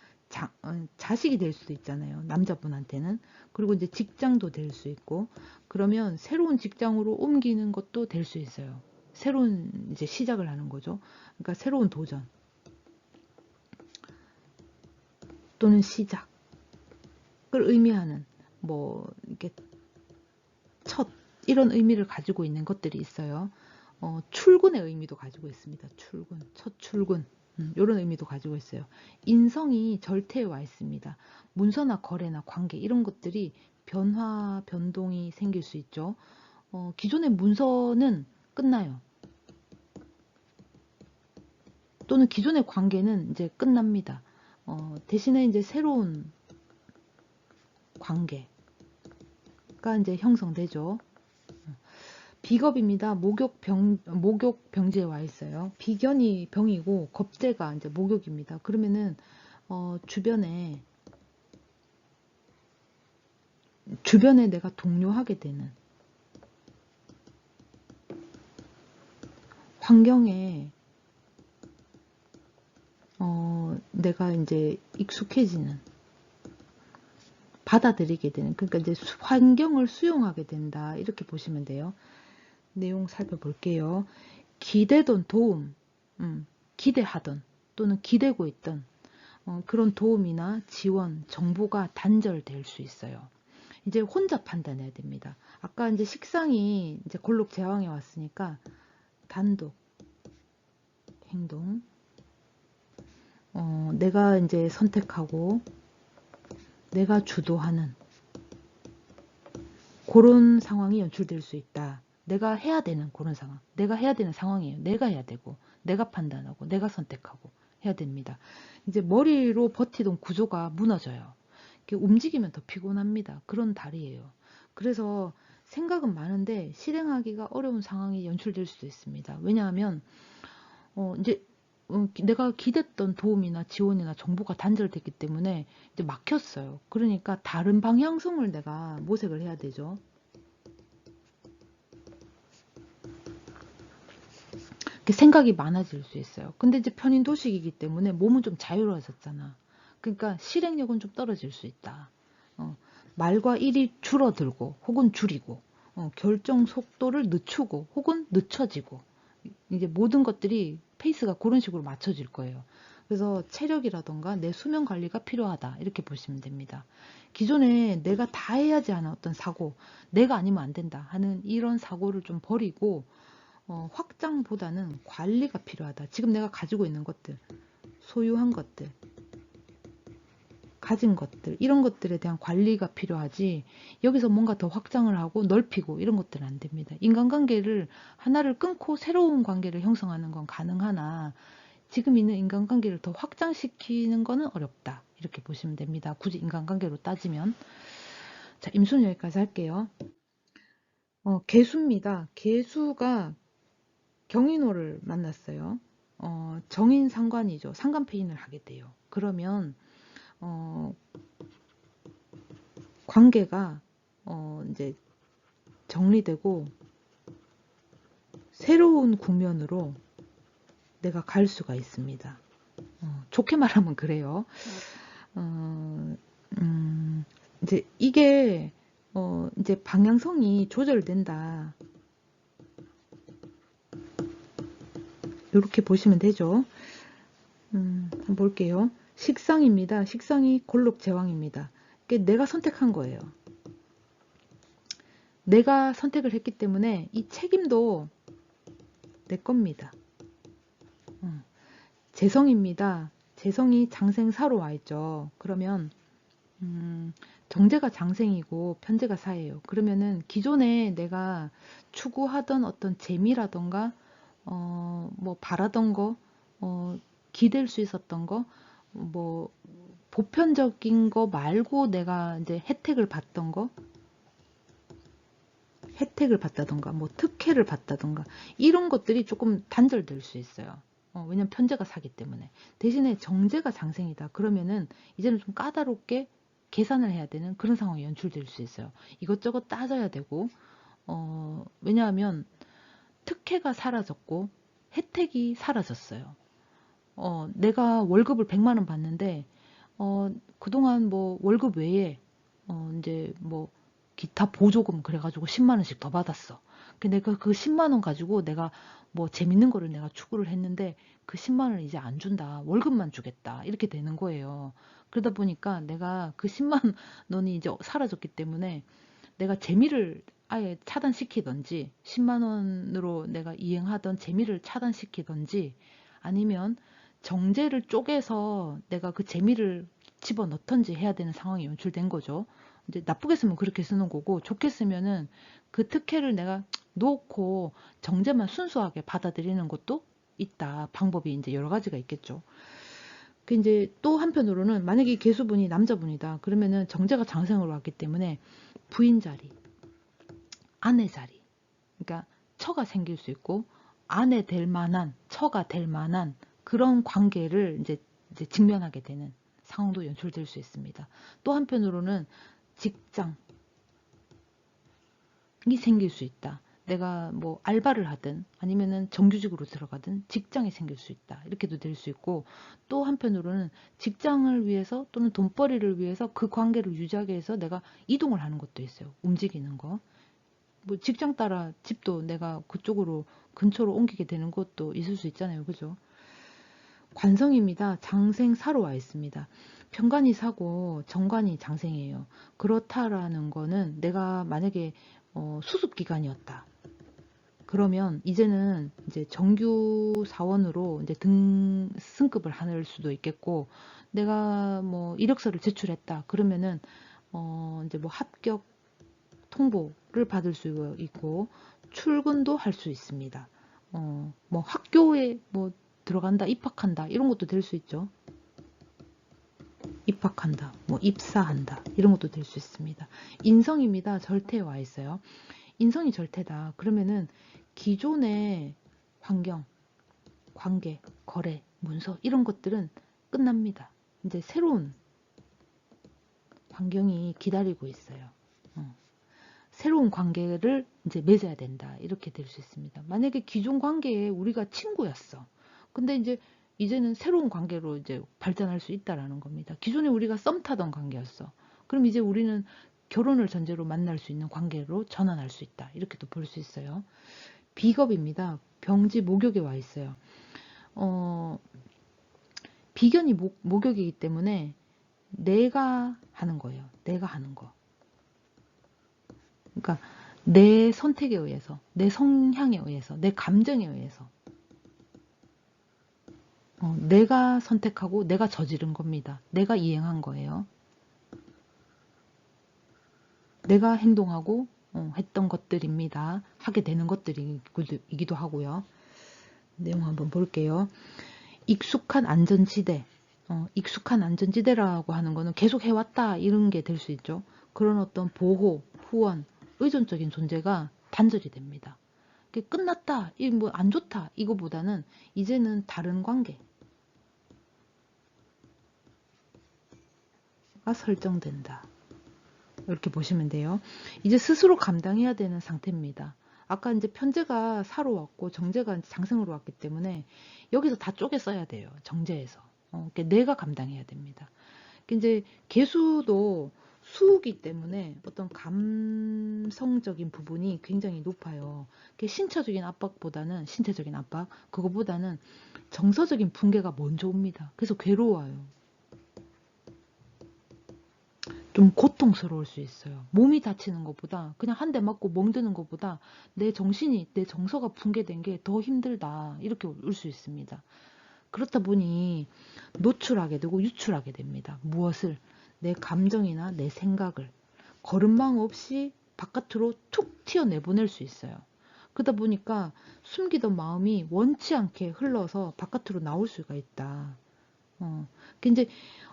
자식이 될 수도 있잖아요. 남자분한테는. 그리고 이제 직장도 될 수 있고, 그러면 새로운 직장으로 옮기는 것도 될 수 있어요. 새로운 이제 시작을 하는 거죠. 그러니까 새로운 도전 또는 시작을 의미하는 뭐 이렇게 첫 이런 의미를 가지고 있는 것들이 있어요. 출근의 의미도 가지고 있습니다. 출근, 첫 출근. 이런 의미도 가지고 있어요. 인성이 절태에 와 있습니다. 문서나 거래나 관계 이런 것들이 변화, 변동이 생길 수 있죠. 기존의 문서는 끝나요. 또는 기존의 관계는 이제 끝납니다. 대신에 이제 새로운 관계가 이제 형성되죠. 비겁입니다. 목욕 병지에 와 있어요. 비견이 병이고 겁재가 이제 목욕입니다. 그러면은 주변에 내가 동요하게 되는 환경에 내가 이제 익숙해지는, 받아들이게 되는, 그러니까 이제 환경을 수용하게 된다 이렇게 보시면 돼요. 내용 살펴볼게요. 기대던 도움, 기대하던 또는 기대고 있던 그런 도움이나 지원, 정보가 단절될 수 있어요. 이제 혼자 판단해야 됩니다. 아까 이제 식상이 이제 골록 제왕에 왔으니까 단독 행동, 내가 이제 선택하고 내가 주도하는 그런 상황이 연출될 수 있다. 내가 해야 되는 그런 상황, 내가 해야 되는 상황이에요. 내가 해야 되고 내가 판단하고 내가 선택하고 해야 됩니다. 이제 머리로 버티던 구조가 무너져요. 움직이면 더 피곤합니다. 그런 달이에요. 그래서 생각은 많은데 실행하기가 어려운 상황이 연출될 수도 있습니다. 왜냐하면 이제 내가 기댔던 도움이나 지원이나 정보가 단절됐기 때문에 이제 막혔어요. 그러니까 다른 방향성을 내가 모색을 해야 되죠. 생각이 많아질 수 있어요. 근데 이제 편인도식이기 때문에 몸은 좀 자유로워졌잖아. 그러니까 실행력은 좀 떨어질 수 있다. 말과 일이 줄어들고 혹은 줄이고 결정 속도를 늦추고 혹은 늦춰지고 이제 모든 것들이 페이스가 그런 식으로 맞춰질 거예요. 그래서 체력이라던가 내 수면 관리가 필요하다 이렇게 보시면 됩니다. 기존에 내가 다 해야지 하는 어떤 사고, 내가 아니면 안 된다 하는 이런 사고를 좀 버리고 확장보다는 관리가 필요하다. 지금 내가 가지고 있는 것들, 소유한 것들, 가진 것들, 이런 것들에 대한 관리가 필요하지, 여기서 뭔가 더 확장을 하고 넓히고 이런 것들은 안 됩니다. 인간관계를 하나를 끊고 새로운 관계를 형성하는 건 가능하나 지금 있는 인간관계를 더 확장시키는 거는 어렵다. 이렇게 보시면 됩니다. 굳이 인간관계로 따지면. 자, 임수는 여기까지 할게요. 개수입니다. 개수가 경인호를 만났어요. 정인상관이죠. 상관폐인을 하게 돼요. 그러면 관계가 이제 정리되고 새로운 국면으로 내가 갈 수가 있습니다. 좋게 말하면 그래요. 이제 이게 이제 방향성이 조절된다. 이렇게 보시면 되죠. 한번 볼게요. 식상입니다. 식상이 골록제왕입니다. 내가 선택한 거예요. 내가 선택을 했기 때문에 이 책임도 내 겁니다. 재성입니다. 재성이 장생사로 와 있죠. 그러면 정제가 장생이고 편제가 사예요. 그러면은 기존에 내가 추구하던 어떤 재미라던가 뭐 바라던 거, 기댈 수 있었던 거, 뭐 보편적인 거 말고 내가 이제 혜택을 받다던가 뭐 특혜를 받다던가 이런 것들이 조금 단절될 수 있어요. 왜냐면 편제가 사기 때문에. 대신에 정제가 장생이다. 그러면은 이제는 좀 까다롭게 계산을 해야 되는 그런 상황이 연출될 수 있어요. 이것저것 따져야 되고, 왜냐하면 특혜가 사라졌고 혜택이 사라졌어요. 내가 월급을 100만 원 받는데, 그동안 뭐 월급 외에, 이제 뭐 기타 보조금 그래가지고 10만 원씩 더 받았어. 근데 그 10만 원 가지고 내가 뭐 재밌는 거를 내가 추구를 했는데 그 10만 원을 이제 안 준다. 월급만 주겠다. 이렇게 되는 거예요. 그러다 보니까 내가 그 10만 원이 이제 사라졌기 때문에 내가 재미를 아예 차단시키든지 10만 원으로 내가 이행하던 재미를 차단시키든지 아니면 정제를 쪼개서 내가 그 재미를 집어넣던지 해야 되는 상황이 연출된 거죠. 이제 나쁘게 쓰면 그렇게 쓰는 거고 좋게 쓰면은 그 특혜를 내가 놓고 정제만 순수하게 받아들이는 것도 있다. 방법이 이제 여러 가지가 있겠죠. 그 이제 또 한편으로는 만약에 이 개수분이 남자분이다. 그러면은 정제가 장생으로 왔기 때문에 부인 자리, 아내 자리, 그러니까 처가 생길 수 있고 아내 될 만한, 처가 될 만한 그런 관계를 이제 직면하게 되는 상황도 연출될 수 있습니다. 또 한편으로는 직장이 생길 수 있다. 내가 뭐 알바를 하든 아니면은 정규직으로 들어가든 직장이 생길 수 있다. 이렇게도 될 수 있고 또 한편으로는 직장을 위해서 또는 돈벌이를 위해서 그 관계를 유지하기 위해서 내가 이동을 하는 것도 있어요. 움직이는 거. 뭐 직장 따라 집도 내가 그쪽으로 근처로 옮기게 되는 것도 있을 수 있잖아요. 그죠? 관성입니다. 장생사로 와 있습니다. 편관이 사고 정관이 장생이에요. 그렇다라는 거는 내가 만약에 수습 기간이었다. 그러면 이제는 이제 정규 사원으로 이제 승급을 할 수도 있겠고 내가 뭐 이력서를 제출했다. 그러면은 이제 뭐 합격 통보를 받을 수 있고 출근도 할 수 있습니다. 뭐 학교에 뭐 들어간다, 입학한다 이런 것도 될 수 있죠. 입학한다, 뭐 입사한다 이런 것도 될 수 있습니다. 인성입니다. 절태에 와 있어요. 인성이 절태다. 그러면은 기존의 환경, 관계, 거래, 문서 이런 것들은 끝납니다. 이제 새로운 환경이 기다리고 있어요. 새로운 관계를 이제 맺어야 된다. 이렇게 될 수 있습니다. 만약에 기존 관계에 우리가 친구였어. 근데 이제는 새로운 관계로 이제 발전할 수 있다라는 겁니다. 기존에 우리가 썸 타던 관계였어. 그럼 이제 우리는 결혼을 전제로 만날 수 있는 관계로 전환할 수 있다. 이렇게도 볼 수 있어요. 비겁입니다. 병지 목욕에 와 있어요. 비견이 목욕이기 때문에 내가 하는 거예요. 내가 하는 거. 그러니까 내 선택에 의해서, 내 성향에 의해서, 내 감정에 의해서 내가 선택하고 내가 저지른 겁니다. 내가 이행한 거예요. 내가 행동하고 했던 것들입니다. 하게 되는 것들이기도 하고요. 내용 한번 볼게요. 익숙한 안전지대. 익숙한 안전지대라고 하는 거는 계속 해왔다 이런 게 될 수 있죠. 그런 어떤 보호, 후원, 의존적인 존재가 단절이 됩니다. 끝났다, 뭐 안 좋다 이거보다는 이제는 다른 관계가 설정된다. 이렇게 보시면 돼요. 이제 스스로 감당해야 되는 상태입니다. 아까 이제 편제가 사로 왔고 정제가 장생으로 왔기 때문에 여기서 다 쪼개 써야 돼요. 정제에서. 내가 감당해야 됩니다. 이제 개수도 수이기 때문에 어떤 감성적인 부분이 굉장히 높아요. 신체적인 압박보다는 신체적인 압박, 그거보다는 정서적인 붕괴가 먼저 옵니다. 그래서 괴로워요. 좀 고통스러울 수 있어요. 몸이 다치는 것보다 그냥 한 대 맞고 멍드는 것보다 내 정신이 내 정서가 붕괴된 게 더 힘들다 이렇게 올 수 있습니다. 그렇다 보니 노출하게 되고 유출하게 됩니다. 무엇을? 내 감정이나 내 생각을 거름망 없이 바깥으로 툭 튀어내보낼 수 있어요. 그러다 보니까 숨기던 마음이 원치 않게 흘러서 바깥으로 나올 수가 있다. 근데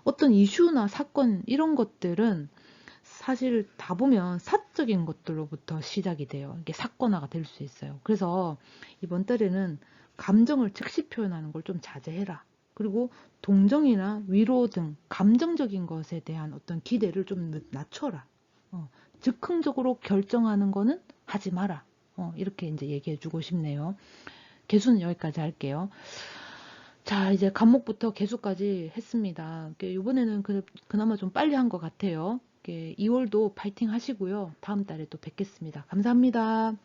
어떤 이슈나 사건 이런 것들은 사실 다 보면 사적인 것들로부터 시작이 돼요. 이게 사건화가 될 수 있어요. 그래서 이번 달에는 감정을 즉시 표현하는 걸 좀 자제해라. 그리고 동정이나 위로 등 감정적인 것에 대한 어떤 기대를 좀 낮춰라. 즉흥적으로 결정하는 거는 하지 마라. 이렇게 이제 얘기해 주고 싶네요. 개수는 여기까지 할게요. 자, 이제 간목부터 개수까지 했습니다. 이번에는 그나마 좀 빨리 한 것 같아요. 2월도 파이팅 하시고요. 다음 달에 또 뵙겠습니다. 감사합니다.